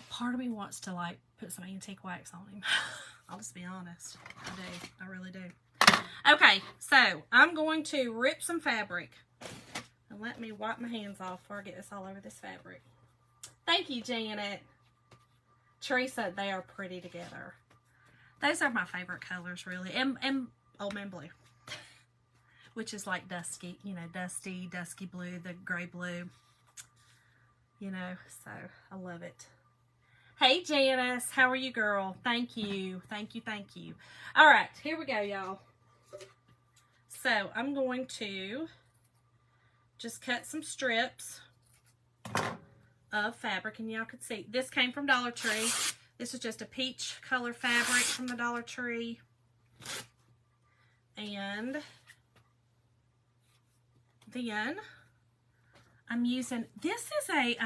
Part of me wants to like put some antique wax on him. I'll just be honest. I do. I really do. Okay, so I'm going to rip some fabric. And let me wipe my hands off before I get this all over this fabric. Thank you, Janet. Teresa, they are pretty together. Those are my favorite colors, really. And Old Man Blue. Which is like dusky, you know, dusty blue, the gray blue. You know, so I love it. Hey, Janice, how are you, girl? Thank you. Thank you, thank you. All right, here we go, y'all. So I'm going to just cut some strips of fabric, and y'all can see this came from Dollar Tree. This is just a peach color fabric from the Dollar Tree. And then I'm using, this is a,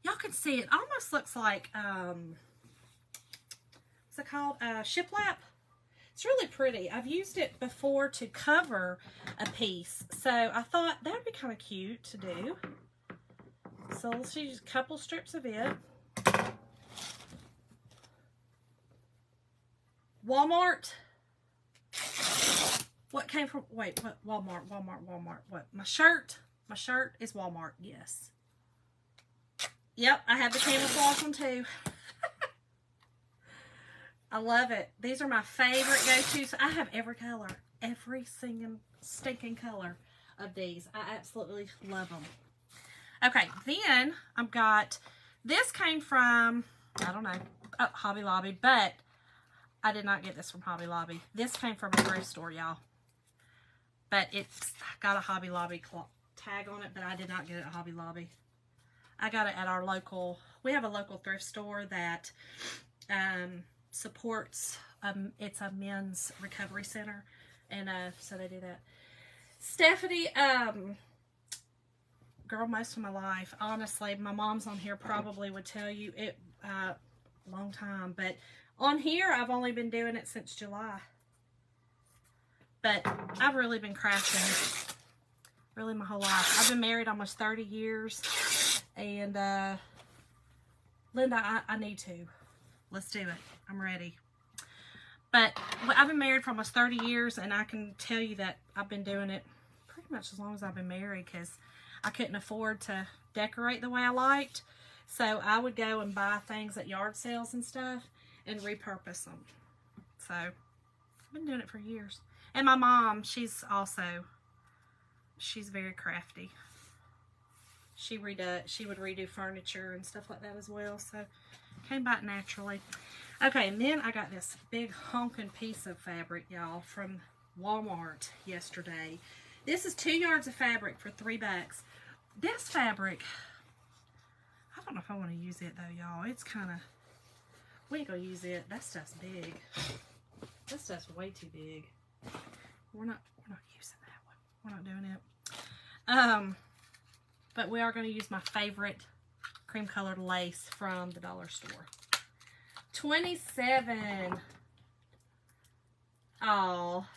y'all can see it almost looks like, what's it called? Shiplap. It's really pretty. I've used it before to cover a piece, so I thought that would be kind of cute to do. So let's use a couple strips of it. Walmart. What came from, wait, what? Walmart. What? My shirt is Walmart, yes. Yep, I have the camouflage one too. I love it. These are my favorite go-tos. I have every color, every single stinking color of these. I absolutely love them. Okay, then I've got, this came from, I don't know, Hobby Lobby, but I did not get this from Hobby Lobby. This came from a thrift store, y'all. But it's got a Hobby Lobby tag on it, but I did not get it at Hobby Lobby. I got it at our local, we have a local thrift store that supports, it's a men's recovery center, and so they do that. Stephanie, girl, most of my life, honestly, my mom's on here probably would tell you it, long time, but on here, I've only been doing it since July. But I've really been crafting really my whole life. I've been married almost 30 years. And, Linda, I need to. Let's do it. I'm ready. But I've been married for almost 30 years, and I can tell you that I've been doing it pretty much as long as I've been married, because I couldn't afford to decorate the way I liked. So I would go and buy things at yard sales and stuff and repurpose them. So I've been doing it for years. And my mom, she's very crafty. She would redo furniture and stuff like that as well. So came back naturally. Okay, and then I got this big honking piece of fabric, y'all, from Walmart yesterday. This is 2 yards of fabric for $3. This fabric, I don't know if I want to use it though, y'all. It's kind of, we ain't gonna use it. That stuff's big. That stuff's way too big. We're not using that one. We're not doing it. But we are going to use my favorite cream colored lace from the dollar store. $27. Oh,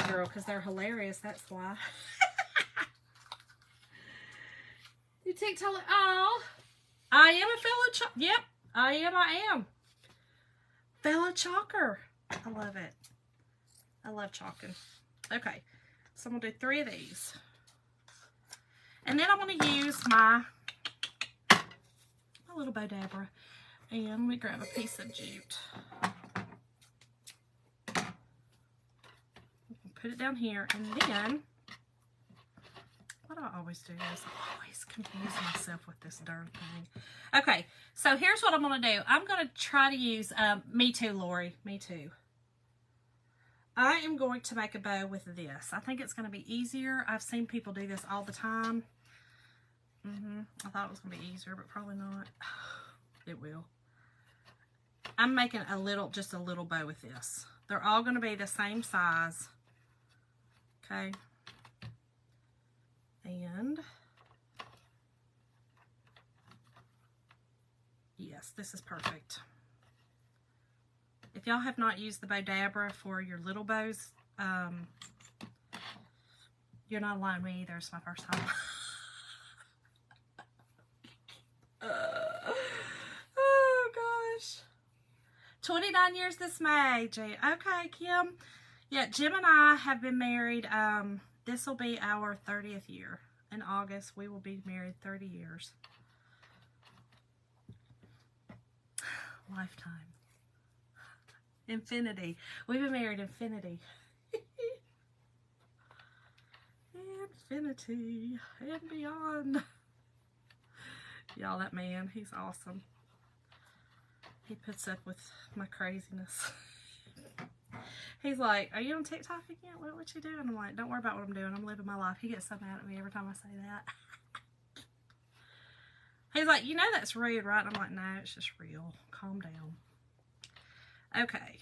girl, because they're hilarious. That's why. You TikTok. Oh, I am a fellow Yep, I am. Fellow chalker. I love it. I love chalking. Okay, so I'm going to do 3 of these. And then I'm going to use my little bow dabber. And let me grab a piece of jute. Put it down here. And then, what do I always do is I always confuse myself with this darn thing. Okay, so here's what I'm going to do. I'm going to try to use, me too, Lori. Me too. I am going to make a bow with this. I think it's going to be easier. I've seen people do this all the time. I thought it was going to be easier, but probably not. It will. I'm making just a little bow with this. They're all going to be the same size. Okay. And yes, this is perfect. If y'all have not used the bow dabber for your little bows, you're not lying to me either. It's my first time. Oh gosh. 29 years this May. Okay, Kim. Yeah, Jim and I have been married. This will be our 30th year. In August, we will be married 30 years. Lifetime. Infinity. We've been married infinity. Infinity and beyond. Y'all, that man, he's awesome. He puts up with my craziness. He's like, are you on TikTok again? What you doing? I'm like, don't worry about what I'm doing. I'm living my life. He gets so mad at me every time I say that. He's like, you know that's rude, right? And I'm like, no, it's just real. Calm down. Okay.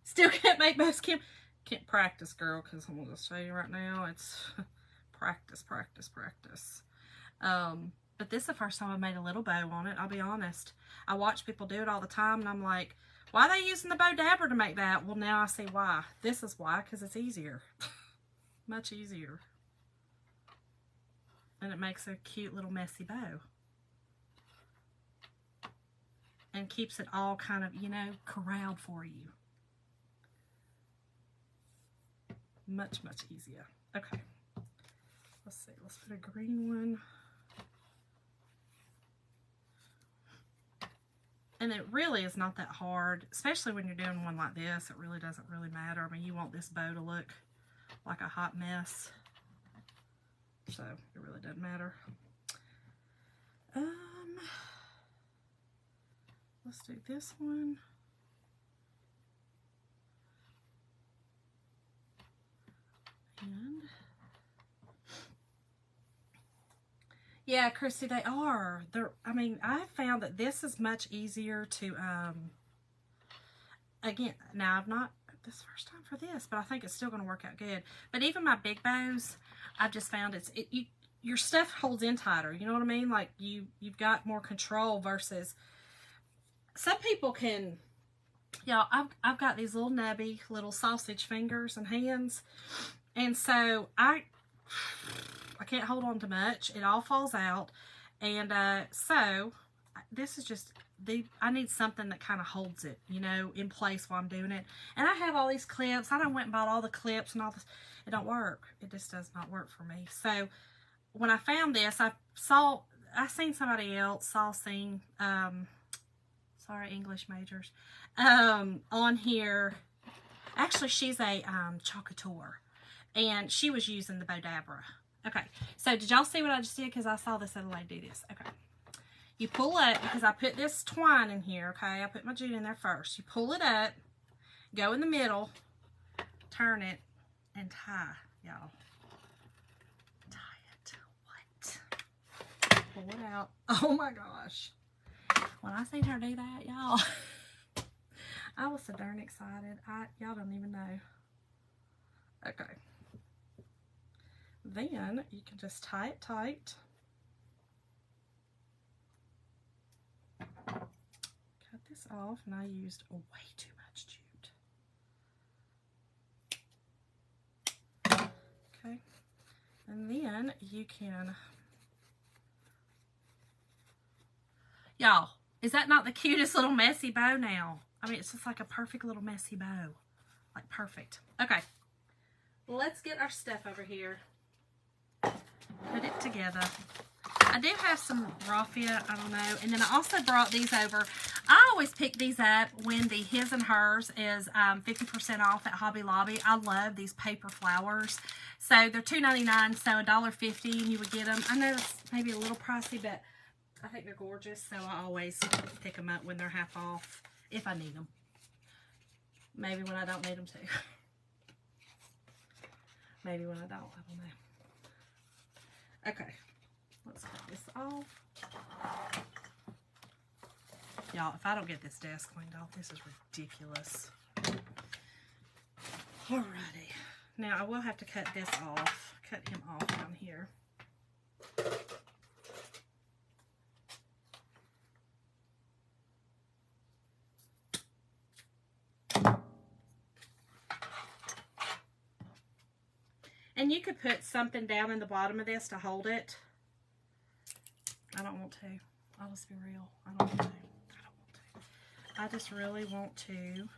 Still can't make most Kim. Can't practice, girl, because I'm going to show you right now. It's practice, practice, practice. But this is the first time I made a little bow on it, I'll be honest. I watch people do it all the time, and I'm like, why are they using the bow dabber to make that? Well, now I see why. This is why, because it's easier. Much easier. And it makes a cute little messy bow. And keeps it all kind of, you know, corralled for you. Much, much easier. Okay. Let's see. Let's put a green one. And it really is not that hard, especially when you're doing one like this. It really doesn't really matter. I mean, you want this bow to look like a hot mess. So, it really doesn't matter. Let's do this one. And yeah, Christy, they are. I mean, I found that this is much easier to, again, now I've not, this is the first time for this, but I think it's still going to work out good. But even my big bows, I've just found your stuff holds in tighter. You know what I mean? Like, you've got more control versus, some people can, y'all, I've got these little nubby little sausage fingers and hands. And so I can't hold on to much. It all falls out. And so this is just, I need something that kind of holds it, you know, in place while I'm doing it. And I have all these clips. I done went and bought all the clips and all this. It don't work. It just does not work for me. So when I found this, I seen somebody else, sorry, English majors, on here. Actually, she's a chocateur. And she was using the bow dabber. Okay, so did y'all see what I just did? Because I saw this other lady do this. Okay. You pull up, because I put this twine in here, okay? I put my jute in there first. You pull it up, go in the middle, turn it, and tie, y'all. Tie it. What? Pull it out. Oh my gosh. When I seen her do that, y'all, I was so darn excited. Y'all don't even know. Okay. Then you can just tie it tight. Cut this off, and I used way too much jute. Okay. And then you can, y'all, is that not the cutest little messy bow now? I mean, it's just like a perfect little messy bow. Like, perfect. Okay. Let's get our stuff over here. Put it together. I do have some raffia, I don't know. And then I also brought these over. I always pick these up when the his and hers is 50% off at Hobby Lobby. I love these paper flowers. So they're $2.99, so $1.50 and you would get them. I know it's maybe a little pricey, but I think they're gorgeous. So I always pick them up when they're half off, if I need them. Maybe when I don't need them too. Maybe when I don't know. Okay, let's cut this off. Y'all, if I don't get this desk cleaned off, this is ridiculous. Alrighty. Now, I will have to cut this off. Cut him off down here. And you could put something down in the bottom of this to hold it. I don't want to. I'll just be real. I don't want to. I just really want to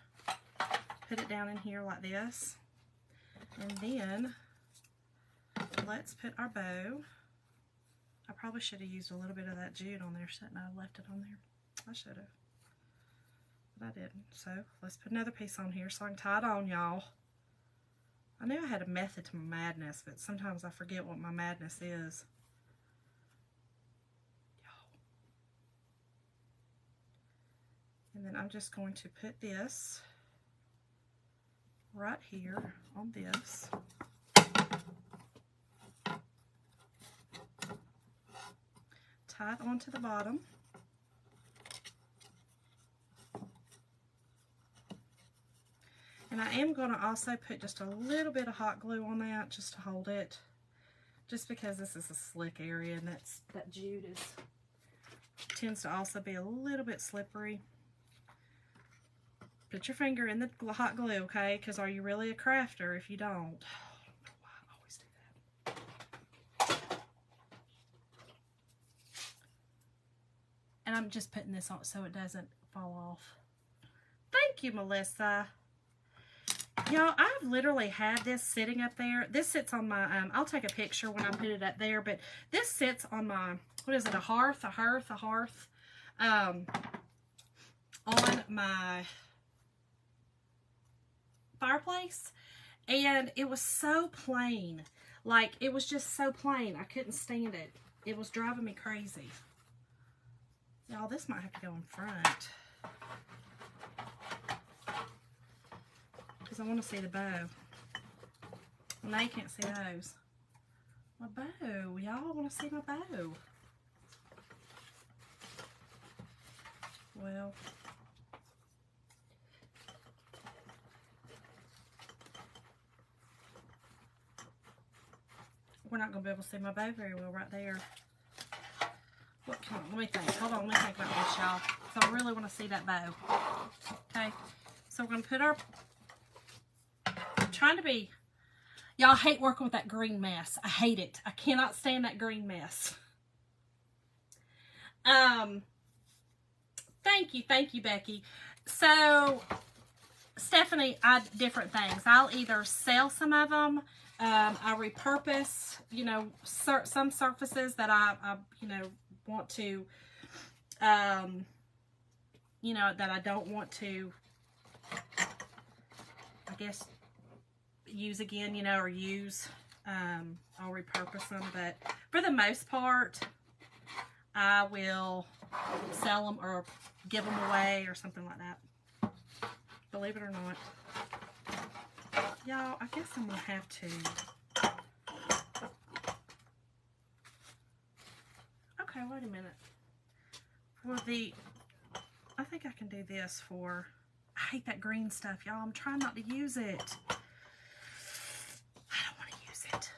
put it down in here like this. And then let's put our bow. I probably should have used a little bit of that jute on there, shouldn't I? Left it on there. I should have. But I didn't. So let's put another piece on here so I can tie it on, y'all. I knew I had a method to my madness, but sometimes I forget what my madness is. And then I'm just going to put this right here on this. Tie it onto the bottom. And I am going to also put just a little bit of hot glue on that just to hold it. just because this is a slick area and that jute tends to also be a little bit slippery. Put your finger in the hot glue, okay? Because are you really a crafter if you don't? I don't know why I always do that. And I'm just putting this on so it doesn't fall off. Thank you, Melissa. Y'all, I've literally had this sitting up there. This sits on my, I'll take a picture when I put it up there, but this sits on my, what is it, a hearth on my fireplace, and it was so plain. Like, it was just so plain. I couldn't stand it. It was driving me crazy. Y'all, this might have to go in front, because I want to see the bow. Well, now you can't see those. My bow. Y'all want to see my bow. Well, we're not going to be able to see my bow very well right there. What, come on, let me think. Hold on, let me think about this, y'all. So I really want to see that bow. Okay, so we're going to put our, I'm trying to be, y'all, hate working with that green mess. I hate it. I cannot stand that green mess. Thank you, Becky. So, Stephanie, different things. I'll either sell some of them. I repurpose, you know, some surfaces that I you know, want to, you know, that I don't want to, I guess, use again, you know, or use. I'll repurpose them, but for the most part, I will sell them or give them away or something like that. Believe it or not. Y'all, I guess I'm going to have to. Okay, wait a minute. For the, I think I can do this for, I hate that green stuff, y'all. I'm trying not to use it. I don't want to use it.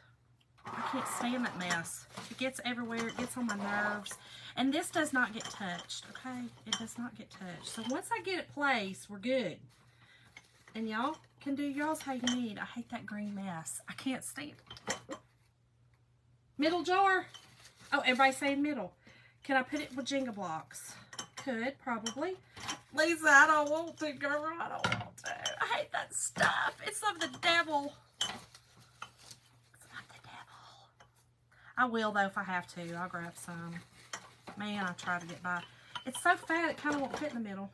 I can't stand that mess. It gets everywhere. It gets on my nerves. And this does not get touched, okay? It does not get touched. So once I get it placed, we're good. And y'all can do y'all's how you need. I hate that green mess. I can't stand it. Middle jar. Oh, everybody's saying middle. Can I put it with Jenga blocks? Could, probably. Lisa, I don't want to, girl. I don't want to. I hate that stuff. It's of the devil. It's not the devil. I will, though, if I have to. I'll grab some. Man, I try to get by. It's so fat, it kind of won't fit in the middle.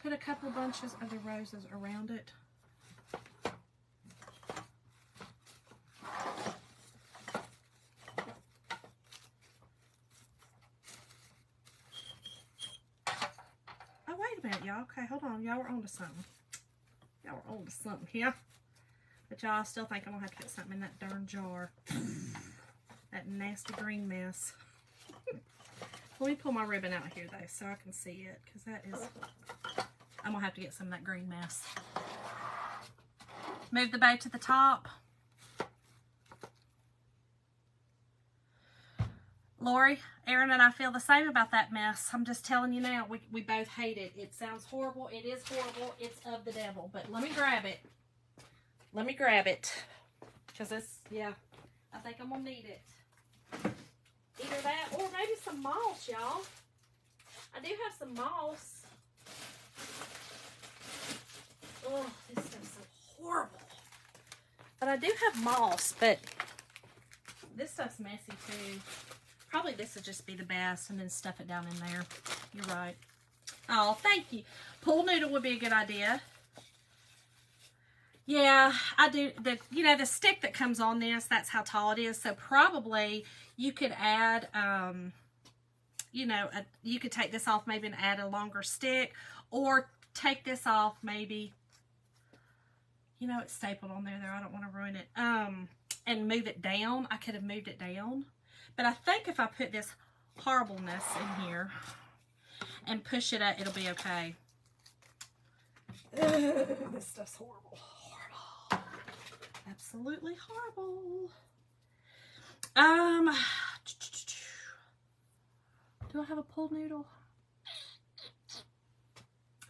Put a couple bunches of the roses around it. Oh, wait a minute, y'all. Okay, hold on. Y'all were on to something. Y'all were on to something here. But y'all still think I'm going to have to put something in that darn jar. That nasty green mess. Let me pull my ribbon out here, though, so I can see it. Because that is... I'm going to have to get some of that green mess. Move the bow to the top. Lori, Erin, and I feel the same about that mess. I'm just telling you now, we both hate it. It sounds horrible. It is horrible. It's of the devil. But let me grab it. Let me grab it. Because it's, yeah, I think I'm going to need it. Either that or maybe some moss, y'all. I do have some moss. Oh, this stuff's so horrible. But I do have moss, but this stuff's messy too. Probably this would just be the best, and then stuff it down in there. You're right. Oh, thank you. Pool noodle would be a good idea. Yeah, I do. You know, the stick that comes on this, that's how tall it is. So probably you could add, you know, you could take this off maybe and add a longer stick, or take this off maybe. You know, it's stapled on there, though. I don't want to ruin it. And move it down. I could have moved it down. But I think if I put this horribleness in here and push it up, it'll be okay. This stuff's horrible. Horrible. Absolutely horrible. Do I have a pool noodle?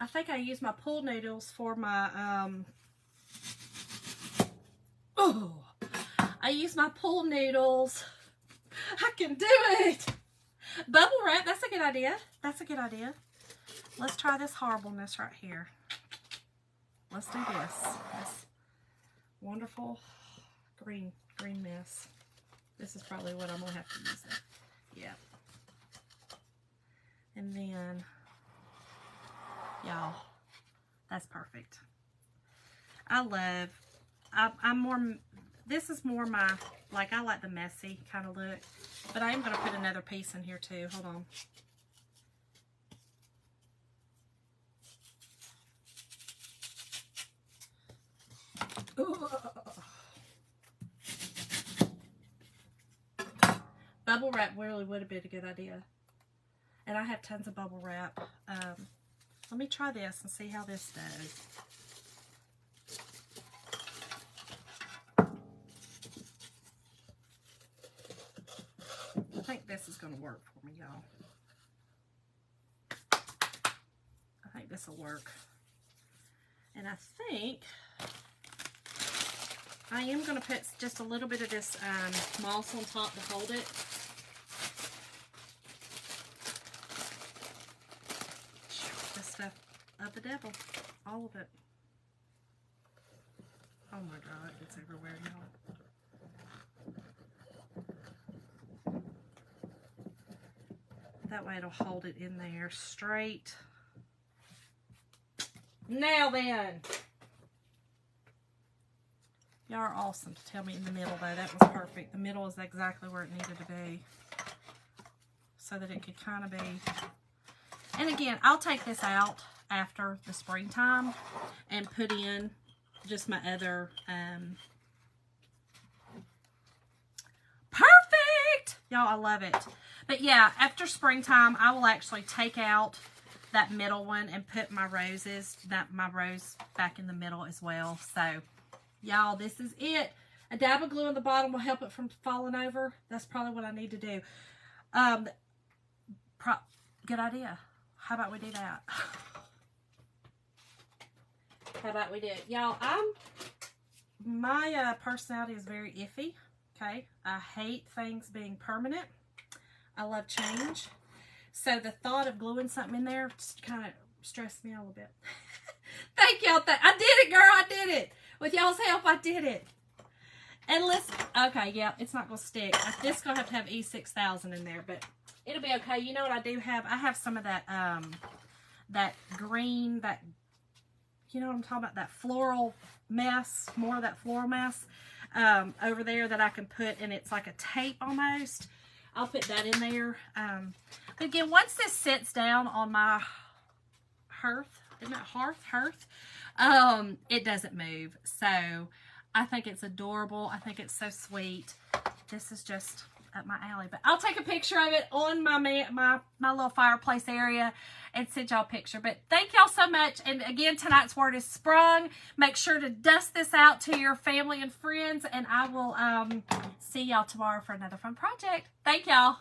I think I use my pool noodles for my, I use my pool noodles. I can do it. Bubble wrap, that's a good idea. That's a good idea. Let's try this horribleness right here. Let's do this wonderful green mess. This is probably what I'm gonna have to use it. Yeah. And then, y'all, that's perfect. I'm more, this is more my, like, I like the messy kind of look, but I am going to put another piece in here too. Hold on. Ooh. Bubble wrap really would have been a good idea. And I have tons of bubble wrap. Let me try this and see how this does. I think this is going to work for me, y'all. I think this will work. And I think I am going to put just a little bit of this moss on top to hold it. This stuff of the devil. All of it. Oh my God, it's everywhere now. That way it'll hold it in there straight. Now then. Y'all are awesome to tell me in the middle though. That was perfect. The middle is exactly where it needed to be. So that it could kind of be. And again, I'll take this out after the springtime and put in just my other perfect. Y'all, I love it. But yeah, after springtime, I will actually take out that middle one and put my roses, my rose back in the middle as well. So, y'all, this is it. A dab of glue on the bottom will help it from falling over. That's probably what I need to do. Good idea. How about we do that? How about we do it? Y'all, my personality is very iffy. Okay? I hate things being permanent. I love change. So the thought of gluing something in there just kind of stressed me out a little bit. Thank y'all. I did it, girl. I did it. With y'all's help, I did it. And okay, yeah, it's not going to stick. This is going to have E6000 in there, but it'll be okay. You know what I do have? I have some of that, that green, you know what I'm talking about? That floral mess, more of that floral mess over there that I can put, and it's like a tape almost. I'll put that in there. But again, once this sits down on my hearth, isn't that hearth? It doesn't move. So I think it's adorable. I think it's so sweet. This is just up my alley. But I'll take a picture of it on my little fireplace area and send y'all a picture. But thank y'all so much. And again, tonight's word is sprung. Make sure to dust this out to your family and friends. And I will see y'all tomorrow for another fun project. Thank y'all.